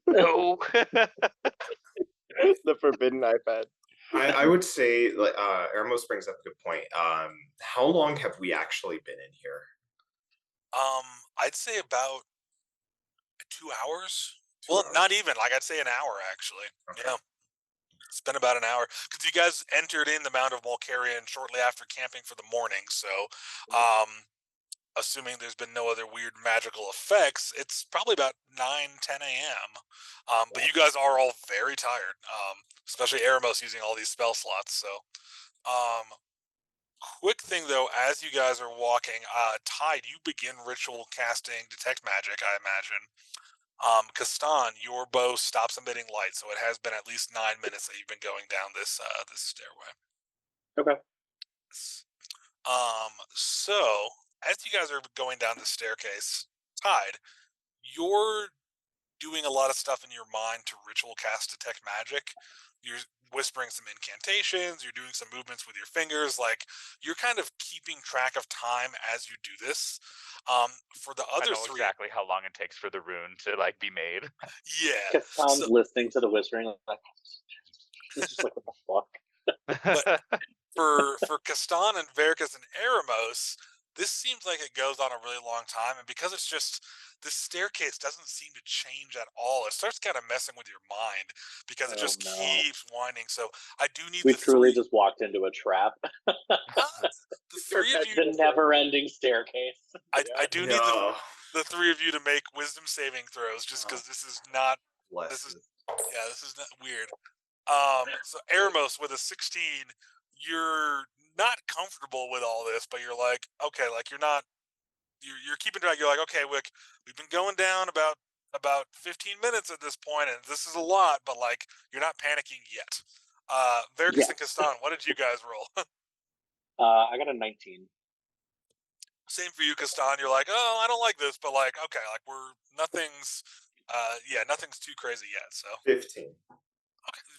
no. The forbidden iPad. I would say, like, Eremos brings up a good point. How long have we actually been in here? I'd say about 2 hours. 2 Well, hours? not even. Like I'd say an hour actually. Okay. Yeah. It's been about an hour because you guys entered in the Mound of Mulcarian shortly after camping for the morning. So, assuming there's been no other weird magical effects, it's probably about 9-10 a.m. But you guys are all very tired, especially Eremos using all these spell slots. So, quick thing though, as you guys are walking, Tide, you begin ritual casting detect magic, I imagine. Kastan, your bow stops emitting light, so it has been at least 9 minutes that you've been going down this stairway. Okay. So as you guys are going down the staircase, Tide, you're doing a lot of stuff in your mind to ritual cast detect magic. You're whispering some incantations, you're doing some movements with your fingers, like you're kind of keeping track of time as you do this. For the I other know three, exactly how long it takes for the rune to like be made. yeah. Kastan's listening to the whispering, like, it's just like, what the fuck? But for Kastan and Vericus and Eremos, this seems like it goes on a really long time, and because it's just this staircase doesn't seem to change at all. It starts kind of messing with your mind because it Oh, just no. keeps winding. So I do need We the truly three. just walked into a trap. The three of you. The never-ending staircase. I do need No. the three of you to make wisdom saving throws, just because this is not. Bless This is you. yeah. This is not weird. So Eremos with a 16, you're not comfortable with all this, but you're like, okay, like you're keeping track. You're like, okay, Wick, we've been going down about 15 minutes at this point, and this is a lot, but like you're not panicking yet. Vericus and Kastan, what did you guys roll? I got a 19. Same for you, Kastan. You're like, oh, I don't like this, but like, okay, like nothing's too crazy yet. So 15.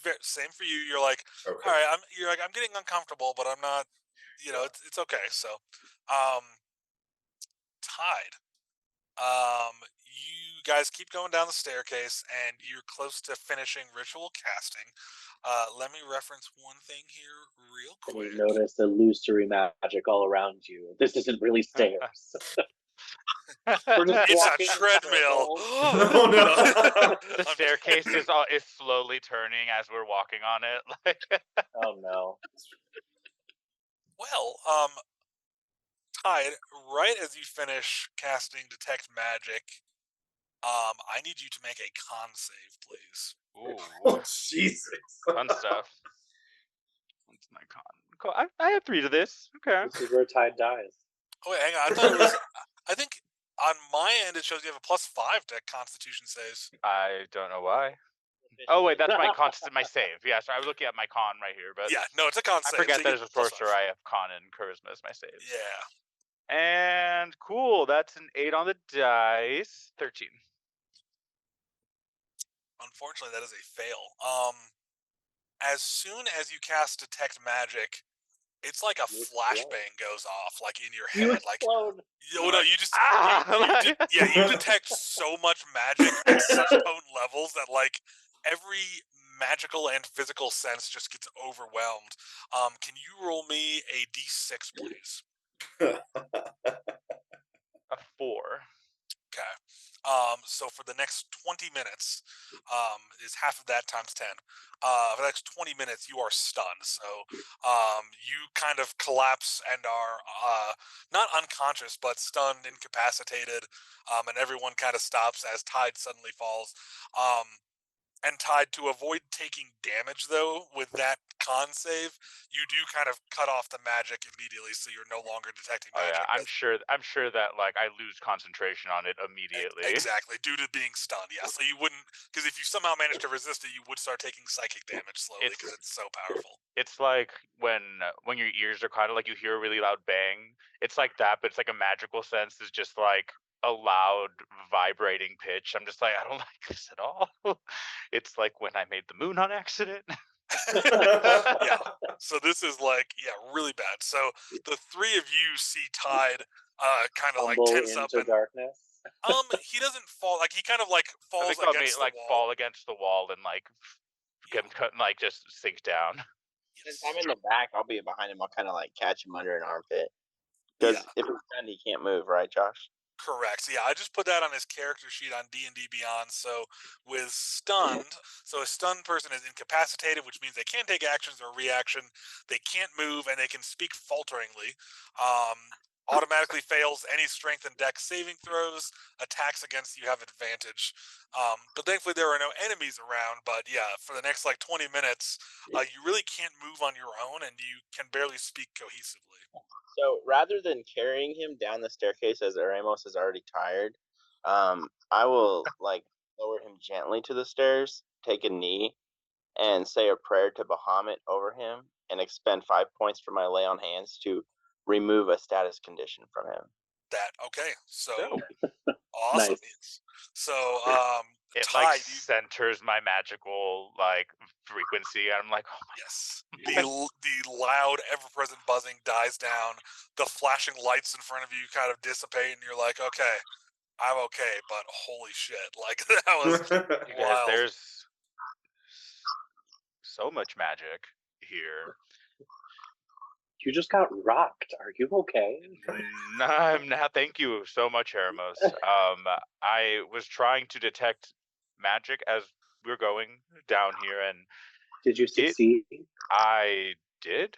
okay, same for you. You're like, Okay. all right, I'm getting uncomfortable, but I'm not, it's okay. So, Tide. You guys keep going down the staircase, and you're close to finishing ritual casting. Let me reference one thing here real And quick. you notice illusory magic all around you. This isn't really stairs. We're just It's a walking in treadmill. circles. Oh no. The staircase is slowly turning as we're walking on it. Like, Oh no. Well, Tide, right as you finish casting detect magic, I need you to make a con save, please. ooh, Oh Jesus. fun stuff. What's my con? Cool. I have 3 to this. Okay. This is where Tide dies. Oh wait, hang on. I thought it was. I think on my end it shows you have a +5 to Constitution saves. I don't know why. Oh wait, that's my save. Yeah, so I was looking at my con right here, but Yeah, no, it's a con I save. forget so that you as a get +5. sorcerer I have con and charisma as my saves. Yeah. And cool, that's an 8 on the dice. 13. Unfortunately, that is a fail. As soon as you cast detect magic, it's like a You flashbang goes off, like in your You head. Like, explode. no, you just Ah! you detect so much magic at such potent levels that like every magical and physical sense just gets overwhelmed. Can you roll me a d6, please? A 4. Okay. So for the next 20 minutes, is half of that times 10. For the next 20 minutes, you are stunned. So you kind of collapse and are not unconscious, but stunned, incapacitated, and everyone kind of stops as Tide suddenly falls. And Tide, to avoid taking damage, though, with that con save, you do kind of cut off the magic immediately, so you're no longer detecting Oh yeah, magic. I'm sure that like I lose concentration on it immediately. Exactly, due to being stunned. Yeah, so you wouldn't, because if you somehow managed to resist it, you would start taking psychic damage slowly because it's so powerful. It's like when your ears are kind of like you hear a really loud bang. It's like that, but it's like a magical sense. Is just like a loud vibrating pitch. I'm just like, I don't like this at all. It's like when I made the moon on accident. Yeah. So this is like, yeah, really bad. So the three of you see Tide kind of like Tumble tense into up and darkness. he doesn't fall, like he kind of like I falls think I'll against the like wall. fall against the wall and like Yeah. get cut and like just sink down. Since I'm in the back, I'll be behind him. I'll kind of like catch him under an armpit. Because Yeah. if he's stunned, he can't move, right, Josh? Correct. Yeah, I just put that on his character sheet on D&D Beyond. So with stunned, so a stunned person is incapacitated, which means they can't take actions or reaction. They can't move, and they can speak falteringly. Automatically fails any strength and dex saving throws. Attacks against you have advantage. But thankfully there are no enemies around. But yeah, for the next like 20 minutes, you really can't move on your own, and you can barely speak cohesively. So rather than carrying him down the staircase as Ramos is already tired, I will like lower him gently to the stairs, take a knee, and say a prayer to Bahamut over him, and expend 5 points from my lay on hands to remove a status condition from him. That okay? So Oh. awesome. Nice. So It Tide, like centers my magical like frequency. I'm like, oh my yes, the loud, ever-present buzzing dies down. The flashing lights in front of you kind of dissipate, and you're like, okay, I'm okay. But holy shit, like that was you guys, wild. there's so much magic here. You just got rocked. Are you okay? I'm not. Thank you so much, Heramos. I was trying to detect magic as we're going down here, and Did you succeed? I did,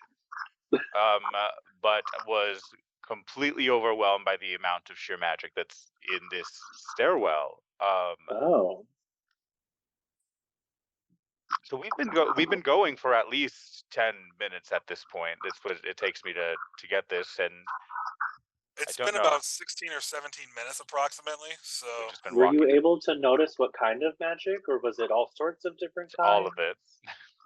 but was completely overwhelmed by the amount of sheer magic that's in this stairwell. Oh. So we've been going for at least 10 minutes at this point. That's what it takes me to get this, and It's don't been know. about 16 or 17 minutes approximately. So We've just been Were you walking able to notice what kind of magic, or was it all sorts of different kinds? all of it.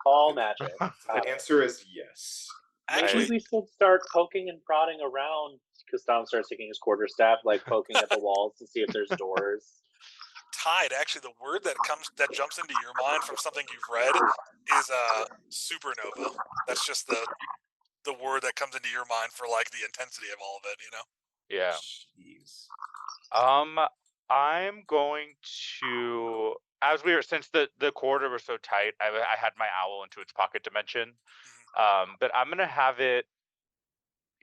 All magic. The answer is yes. Maybe actually, we should start poking and prodding around, because Dom starts taking his quarterstaff, like poking at the walls to see if there's doors. Tide. Actually, the word that jumps into your mind from something you've read is supernova. That's just the word that comes into your mind for like the intensity of all of it. You know. Yeah. Jeez. I'm going to, as we were, since the corridor was so tight, I had my owl into its pocket dimension. But I'm gonna have it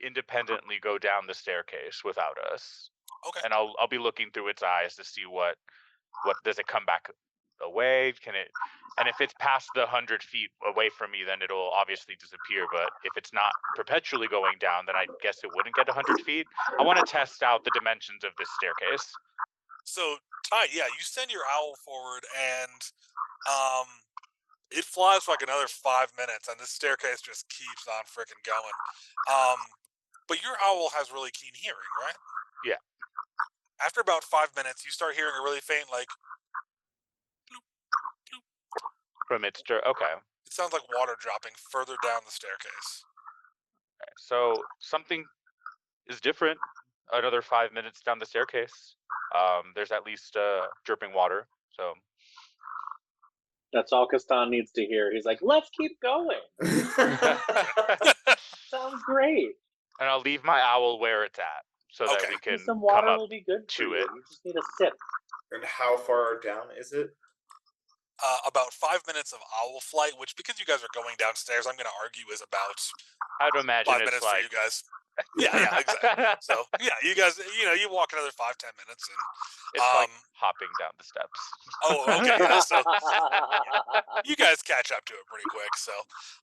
independently go down the staircase without us. Okay. And I'll be looking through its eyes to see what does it come back away? Can it? And if it's past the 100 feet away from me, then it'll obviously disappear. But if it's not perpetually going down, then I guess it wouldn't get 100 feet. I want to test out the dimensions of this staircase. So Tide, yeah, you send your owl forward, and it flies for like another 5 minutes, and this staircase just keeps on freaking going. But your owl has really keen hearing, right? Yeah. After about 5 minutes, you start hearing a really faint, like, bloop, bloop. From its okay. It sounds like water dropping further down the staircase. So something is different. Another 5 minutes down the staircase. There's at least dripping water. So That's all Castan needs to hear. He's like, let's keep going. Sounds great. And I'll leave my owl where it's at, so that we can Some come water up will be good to for you. it. You just need a sip. And how far down is it? About 5 minutes of owl flight, which because you guys are going downstairs, I'm going to argue is about I'd imagine 5 it's minutes like for you guys. Yeah, exactly. So yeah, you guys, you walk another 5-10 minutes, and It's like hopping down the steps. Oh, okay. Yeah, so you guys catch up to it pretty quick. So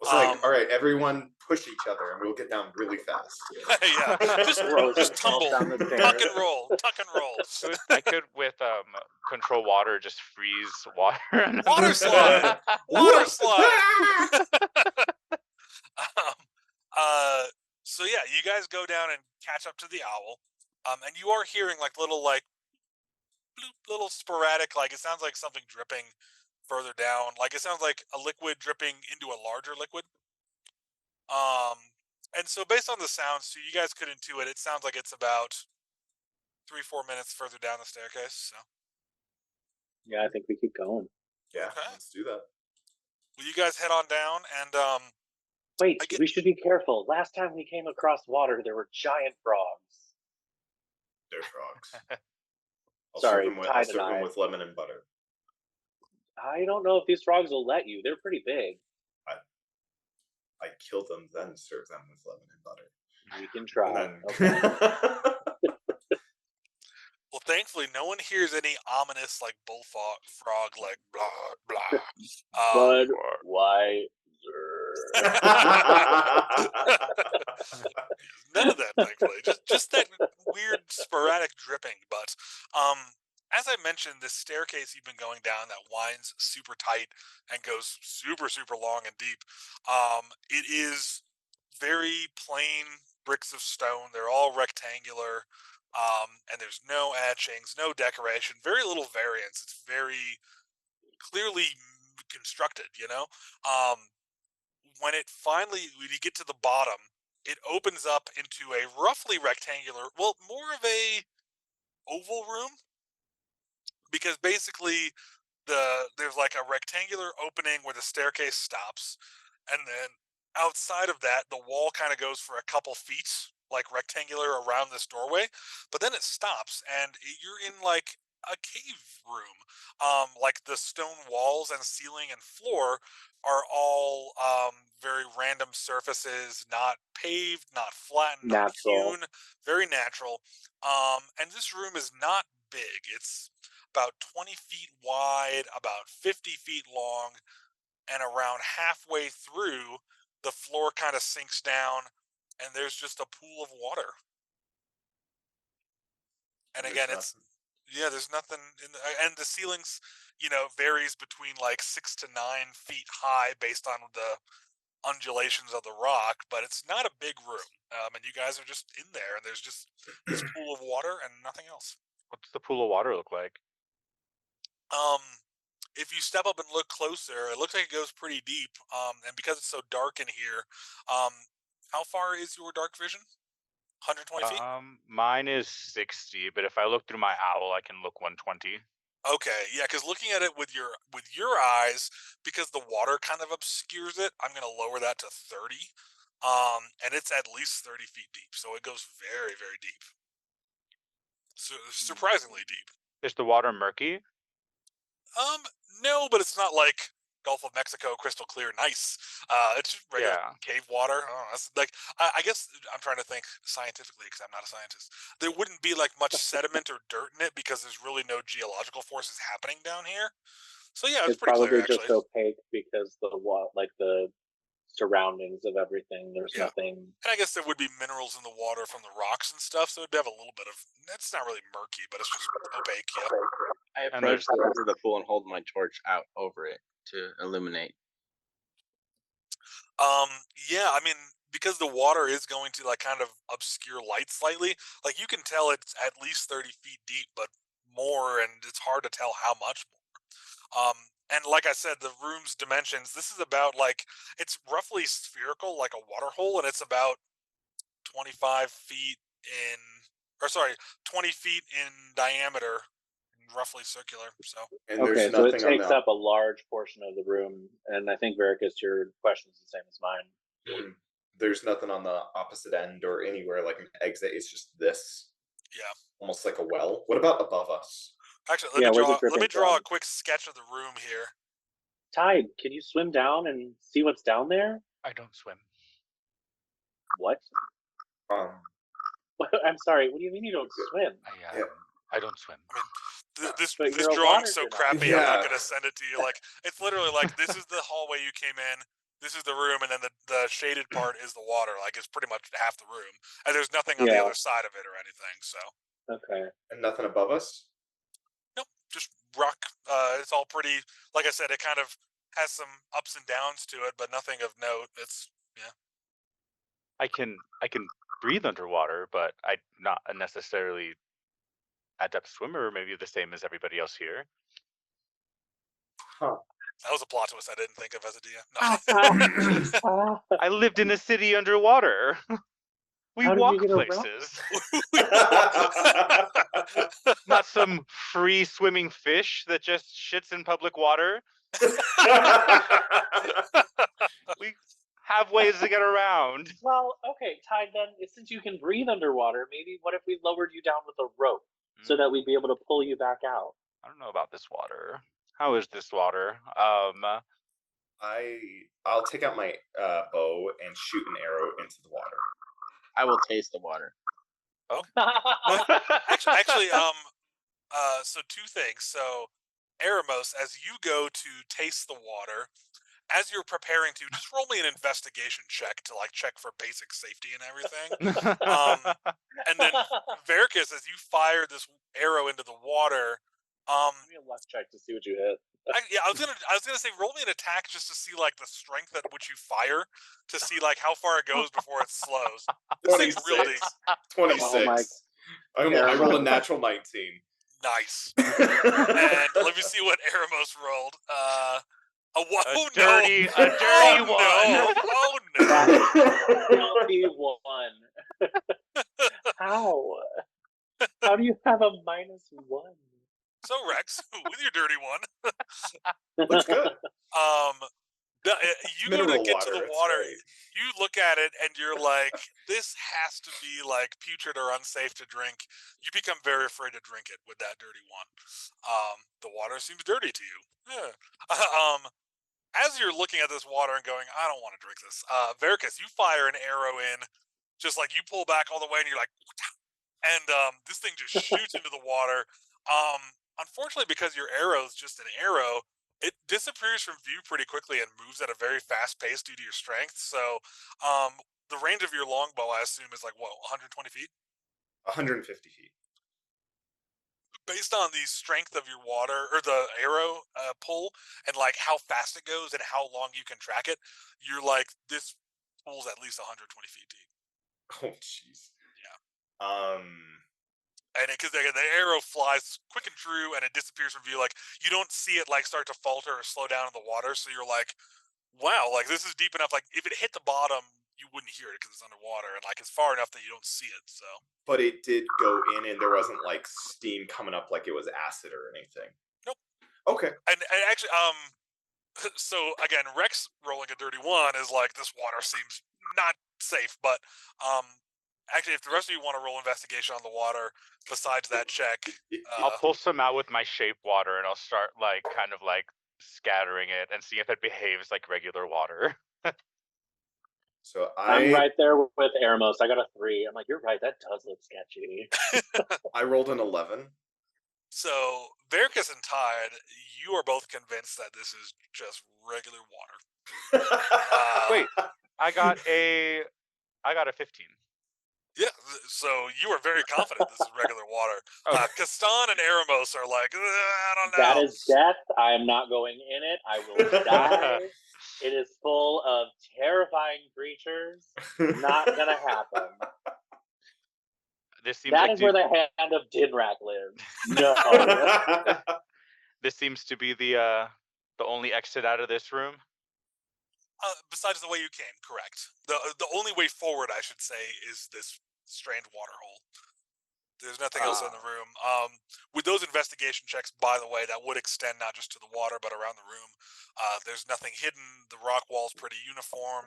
It's like, all right, everyone push each other, and we'll get down really fast. yeah, Throws just himself tumble, down the tuck stairs. and roll, tuck and roll. I could with control water just freeze water. Water slide, water slide. um, so yeah, you guys go down and catch up to the owl, and you are hearing like little bloop, little sporadic, like it sounds like something dripping further down, like it sounds like a liquid dripping into a larger liquid. Um, and so based on the sounds, so you guys could intuit, it sounds like it's about 3-4 minutes further down the staircase. So Yeah, I think we keep going. Yeah, Okay. let's do that. Well, you guys head on down, and Wait, we should be careful. Last time we came across water, there were giant frogs. They're frogs. Sorry, I'll serve them with lemon and butter. I don't know if these frogs will let you. They're pretty big. I kill them, then serve them with lemon and butter. We can try. Okay. well, thankfully, no one hears any ominous like bullfrog like blah blah. Bud, why? None of that, thankfully. Just that weird sporadic dripping. But as I mentioned, this staircase you've been going down that winds super tight and goes super super long and deep. It is very plain bricks of stone. They're all rectangular, and there's no etchings, no decoration, very little variance. It's very clearly constructed. When you get to the bottom, it opens up into a roughly rectangular, well, more of a oval room, because basically there's like a rectangular opening where the staircase stops, and then outside of that the wall kind of goes for a couple feet like rectangular around this doorway, but then it stops and you're in like a cave room. Like the stone walls and ceiling and floor are all very random surfaces, not paved, not flattened, not Natural. hewn, very natural. And this room is not big. It's about 20 feet wide, about 50 feet long, and around halfway through, the floor kind of sinks down, and there's just a pool of water. And again, there's nothing and the ceilings, varies between like 6 to 9 feet high based on the undulations of the rock, but it's not a big room. And you guys are just in there, and there's just this pool of water and nothing else. What's the pool of water look like? If you step up and look closer, it looks like it goes pretty deep. And because it's so dark in here, how far is your dark vision? 120 feet? Mine is 60, but if I look through my owl, I can look 120. Okay, yeah, because looking at it with your eyes, because the water kind of obscures it, I'm gonna lower that to 30. And it's at least 30 feet deep, so it goes very, very deep. So surprisingly deep. Is the water murky? No, but it's not like Gulf of Mexico crystal clear nice. It's just regular cave water. I don't know, it's like I guess I'm trying to think scientifically because I'm not a scientist. There wouldn't be like much sediment or dirt in it because there's really no geological forces happening down here. So yeah, it's pretty probably clear just actually. opaque because the surroundings of everything. There's nothing. And I guess there would be minerals in the water from the rocks and stuff, so it'd have a little bit of. It's not really murky, but it's just opaque. Yeah. I approach the edge of the pool and hold my torch out over it to illuminate. Yeah, I mean, because the water is going to like kind of obscure light slightly, like you can tell it's at least 30 feet deep, but more, and it's hard to tell how much more. And like I said, the room's dimensions, this is about like, it's roughly spherical, like a water hole, and it's about 25 feet in, or sorry, 20 feet in diameter, roughly circular. So okay, so it takes up a large portion of the room, and I think Vericus, your question is the same as mine. There's nothing on the opposite end or anywhere like an exit. It's just this. Yeah. Almost like a well. What about above us? Actually, let me draw a quick sketch of the room here. Tide, can you swim down and see what's down there? I don't swim. What? I'm sorry. What do you mean you don't swim? I don't swim. I mean, this But you're a drawing's water so genasi. crappy. I'm not Yeah. gonna send it to you. Like, it's literally like this is the hallway you came in. This is the room, and then the shaded part is the water. Like, it's pretty much half the room, and there's nothing on the Yeah. other side of it or anything. So, Okay. And nothing above us? nope, just rock. It's all pretty. Like I said, it kind of has some ups and downs to it, but nothing of note. It's I can breathe underwater, but I'm not a necessarily adept swimmer. Maybe the same as everybody else here. Huh. That was a plot twist I didn't think of as a DM. No. I lived in a city underwater. We How did you walk get around? places. Not some free swimming fish that just shits in public water. We have ways to get around. Well, okay, Ty, then since you can breathe underwater, maybe what if we lowered you down with a rope so that we'd be able to pull you back out? I don't know about this water. How is this water? I'll take out my bow and shoot an arrow into the water. I will taste the water. Actually, so two things. So, Eremos, as you go to taste the water, as you're preparing to, just roll me an investigation check to like check for basic safety and everything. And then Verkus, as you fire this arrow into the water, Give me a luck check to see what you hit. I was gonna say roll me an attack just to see like the strength at which you fire to see like how far it goes before it slows. This thing's really 26. Oh I rolled a natural 19. nice. And let me see what Eremos rolled. A dirty one. Oh, No. Oh no. Filthy one. How? How do you have a -1? So Rex, with your dirty one. Looks good. You Mineral go to get water, to the it's water. great. You look at it and you're like, this has to be like putrid or unsafe to drink. You become very afraid to drink it with that dirty one. The water seems dirty to you. Yeah. As you're looking at this water and going, I don't want to drink this. Verkus, you fire an arrow in, just like you pull back all the way and you're like, and this thing just shoots into the water. Unfortunately, because your arrow is just an arrow, it disappears from view pretty quickly and moves at a very fast pace due to your strength. So, the range of your longbow, I assume, is like what, 120 feet? 150 feet. Based on the strength of your water or the arrow pull and like how fast it goes and how long you can track it, you're like, this pulls at least 120 feet deep. Oh, jeez. Yeah. And because the arrow flies quick and true and it disappears from view, like you don't see it like start to falter or slow down in the water. So you're like, wow, like this is deep enough. Like if it hit the bottom, you wouldn't hear it because it's underwater, and like it's far enough that you don't see it. So, but it did go in, and there wasn't like steam coming up like it was acid or anything. Nope. Okay. And actually, so again, Rex rolling a dirty one is like this water seems not safe, but actually, if the rest of you want to roll investigation on the water, besides that check, I'll pull some out with my shape water and I'll start like kind of like scattering it and see if it behaves like regular water. So I'm right there with Eremos. I got a 3. I'm like, you're right. That does look sketchy. I rolled an 11. So Verkus and Tide, you are both convinced that this is just regular water. Wait, I got a 15. Yeah, so you are very confident this is regular water. Kastan and Eremos are like, I don't know. That is death. I am not going in it. I will die. It is full of terrifying creatures. Not gonna happen. This seems that like is where the hand of Dinrak lives. No. This seems to be the only exit out of this room. Besides the way you came, correct. The only way forward, I should say, is this strained water hole. There's nothing else in the room. With those investigation checks, by the way, that would extend not just to the water, but around the room. There's nothing hidden. The rock wall's pretty uniform.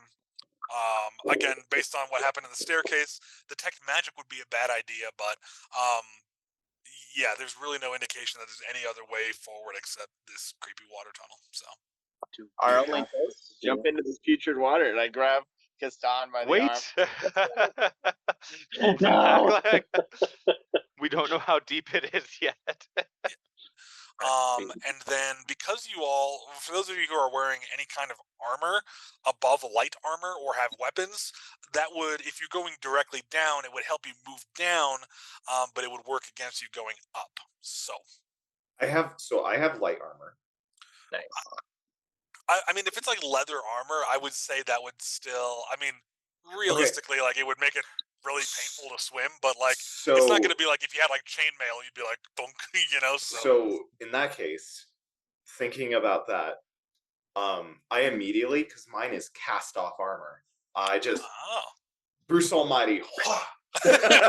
Again, based on what happened in the staircase, detect magic would be a bad idea, but yeah, there's really no indication that there's any other way forward except this creepy water tunnel. So Our only choice is jump into this putrid water, and I grab Kastan by the arm. No. Like, we don't know how deep it is yet. And then because you all, for those of you who are wearing any kind of armor above light armor or have weapons, that would, if you're going directly down, it would help you move down, but it would work against you going up. So I have light armor. Nice. I mean, if it's like leather armor, I would say that would still, I mean, realistically, like it would make it really painful to swim, but like it's not So going to be like if you had like chainmail, you'd be like bonk, you know. so in that case, thinking about that, I immediately, because mine is cast off armor, I just Oh. Bruce Almighty. Right.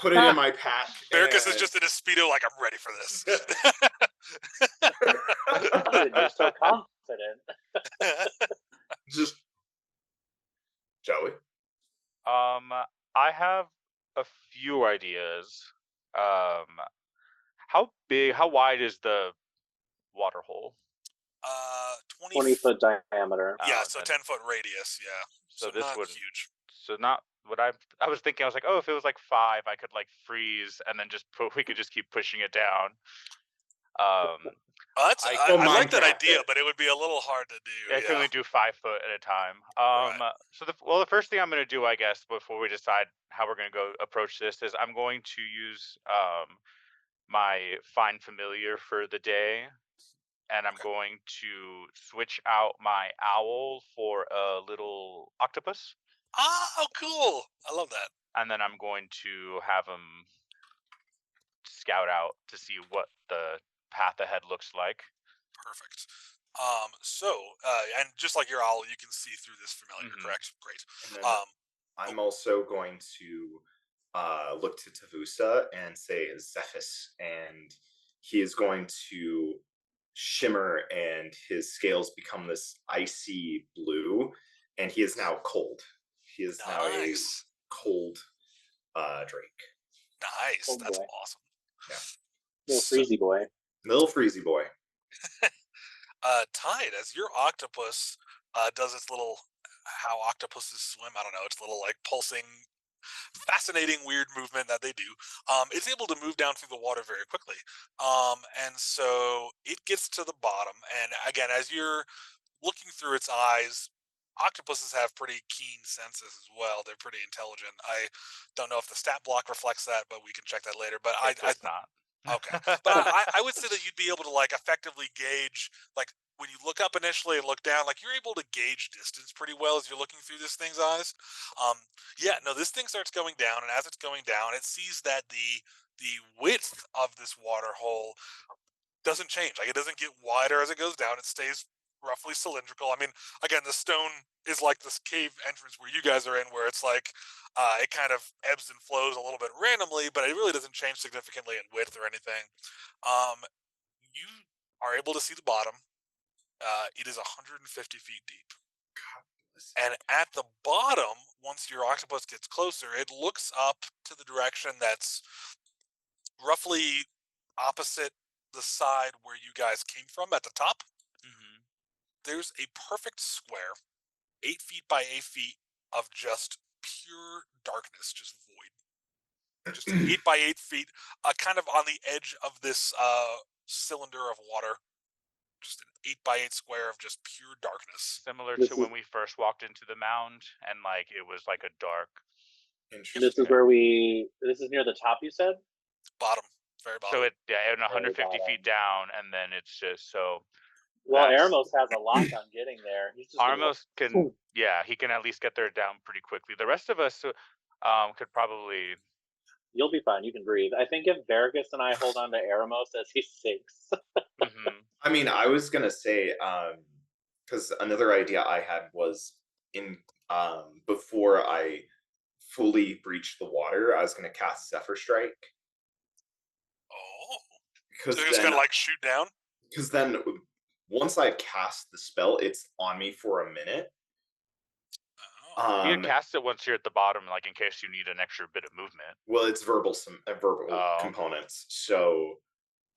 Put it in my pack. Veracruz is just in a speedo, like I'm ready for this. You're so confident. Just Joey. I have a few ideas. How wide is the water hole? 20-foot diameter. Yeah, Oh, so then- 10-foot radius. Yeah, So so this not would huge. So not what I was thinking. I was like, oh, if it was like 5, I could like freeze and then we could just keep pushing it down. I like that Minecraft idea, it. but it would be a little hard to do. I can only do 5 foot at a time. Right. So the first thing I'm going to do, I guess, before we decide how we're going to go approach this, is I'm going to use my find familiar for the day, and I'm going to switch out my owl for a little octopus. Oh, cool! I love that. And then I'm going to have him scout out to see what the path ahead looks like. Perfect. And just like your owl, you can see through this familiar, correct? Great. And then I'm also going to look to Tavusa and say Zephys, and he is going to shimmer and his scales become this icy blue, and he is now cold. He is now a cold drake. Nice. Oh, That's boy. awesome. Yeah. Little freezy boy. Little freezy boy. Tide, as your octopus does its little, how octopuses swim, I don't know, it's little like pulsing, fascinating, weird movement that they do. It's able to move down through the water very quickly. And so it gets to the bottom. And again, as you're looking through its eyes, octopuses have pretty keen senses as well. They're pretty intelligent. I don't know if the stat block reflects that, but we can check that later. But It does not. Okay, but I would say that you'd be able to like effectively gauge, like when you look up initially and look down, like you're able to gauge distance pretty well as you're looking through this thing's eyes. Yeah, no, this thing starts going down, and as it's going down, it sees that the width of this water hole doesn't change. Like it doesn't get wider as it goes down. It stays roughly cylindrical. I mean, again, the stone is like this cave entrance where you guys are in, where it's like it kind of ebbs and flows a little bit randomly, but it really doesn't change significantly in width or anything. You are able to see the bottom. It is 150 feet deep. And at the bottom, once your octopus gets closer, it looks up to the direction that's roughly opposite the side where you guys came from at the top. There's a perfect square, 8 feet by 8 feet of just pure darkness, just void. Just 8 by 8 feet, kind of on the edge of this cylinder of water. Just an 8 by 8 square of just pure darkness. Similar to when we first walked into the mound, and like it was like a dark. Interesting. This is where this is near the top, you said? Bottom, very bottom. So it 150 feet down, and then it's just so. Well, Aramos has a lock on getting there. Aramos can, he can at least get there down pretty quickly. The rest of us could probably. You'll be fine. You can breathe. I think if Veracruz and I hold on to Aramos as he sinks. I mean, I was gonna say, because another idea I had was before I fully breached the water, I was gonna cast Zephyr Strike. Oh, because so it's gonna like shoot down. Because then, once I cast the spell, it's on me for a minute. You can cast it once you're at the bottom, like in case you need an extra bit of movement. Well, it's verbal components, so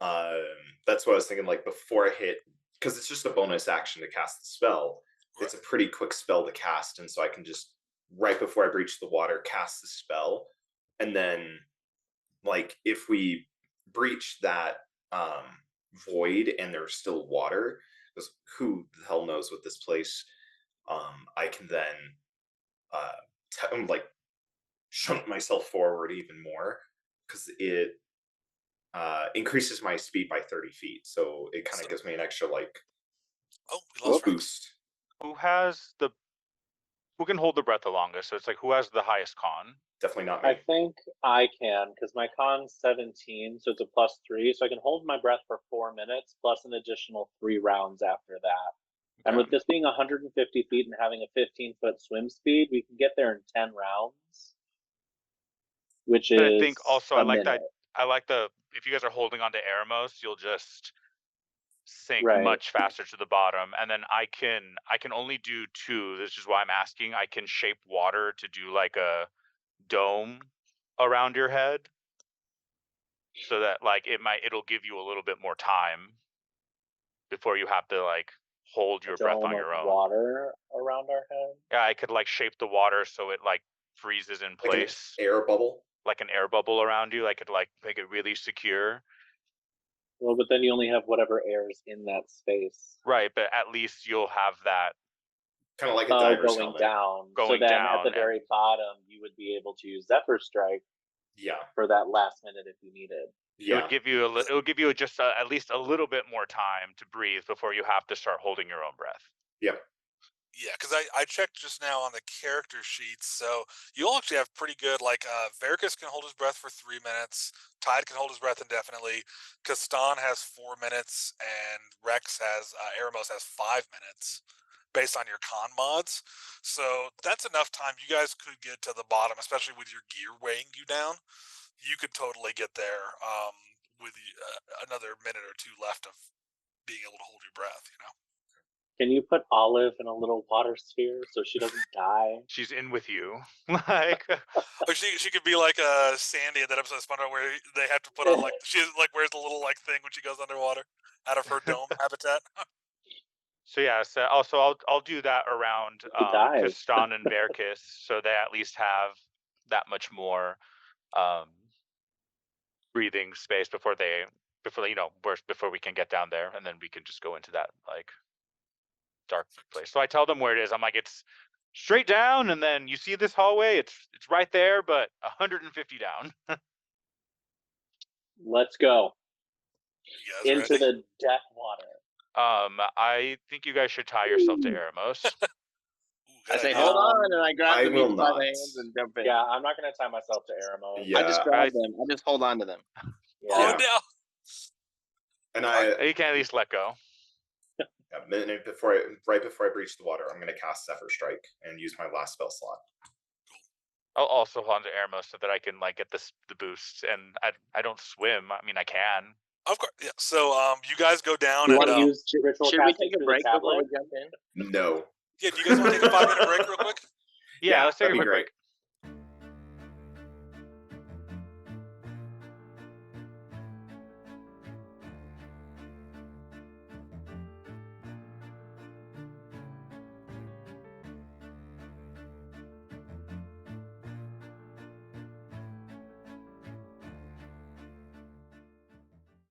that's what I was thinking. Like before I hit, because it's just a bonus action to cast the spell. Right. It's a pretty quick spell to cast, and so I can just right before I breach the water, cast the spell, and then like if we breach that void and there's still water, because who the hell knows what this place, I can then like shunt myself forward even more, because it increases my speed by 30 feet, so it kind of gives me an extra like we lost Frank. boost. Who can hold the breath the longest? So it's like, who has the highest con? Definitely not me. I think I can, because my con's 17, so it's a +3, so I can hold my breath for 4 minutes plus an additional 3 rounds after that. And with this being 150 feet and having a 15-foot swim speed, we can get there in 10 rounds, which But is I think also I like that. I like the, if you guys are holding on to Eremos, you'll just sink Right. much faster to the bottom. And then I can only do 2. This is why I'm asking. I can shape water to do like a dome around your head, so that like it'll give you a little bit more time before you have to like hold your breath on your own. Water around our head. Yeah, I could like shape the water so it like freezes in place, like an air bubble, like an air bubble around you. I could like make it really secure. Well, but then you only have whatever air is in that space. Right, but at least you'll have that kind of like a diver's going helmet. down. Going so then down, at the very bottom, you would be able to use Zephyr Strike. Yeah. For that last minute if you needed. Yeah. It would give you just at least a little bit more time to breathe before you have to start holding your own breath. Yeah. Yeah, because I checked just now on the character sheets, so you all actually have pretty good, like, Veracus can hold his breath for 3 minutes, Tide can hold his breath indefinitely, Kastan has 4 minutes, and Rex has, Eremos has 5 minutes, based on your con mods. So that's enough time. You guys could get to the bottom, especially with your gear weighing you down. You could totally get there with another minute or 2 left of being able to hold your breath, you know? Can you put Olive in a little water sphere so she doesn't die? She's in with you. Like or she could be like Sandy in that episode of SpongeBob where they have to put on like she like wears the little like thing when she goes underwater out of her dome habitat. So yeah, so also I'll do that around Kastan and Veracus, so they at least have that much more breathing space before we can get down there, and then we can just go into that like dark place. So I tell them where it is. I'm like, it's straight down, and then you see this hallway. It's right there, but 150 down. Let's go into ready? the death water. I think you guys should tie yourself to Eremos. I say, hold on, and I grab them each by the hands and jump in. Yeah, I'm not going to tie myself to Eremos. Yeah. I just grab them. I just hold on to them. Yeah. Oh no! And you can at least let go. A minute right before I breach the water, I'm going to cast Zephyr Strike and use my last spell slot. I'll also hold on to Eremos so that I can like get the boost, and I don't swim. I mean, I can. Of course, yeah. So you guys go down You and want to use ritual should we take a break before we jump in? No. Yeah, do you guys want to take a 5-minute break real quick? Yeah, let's take a quick break.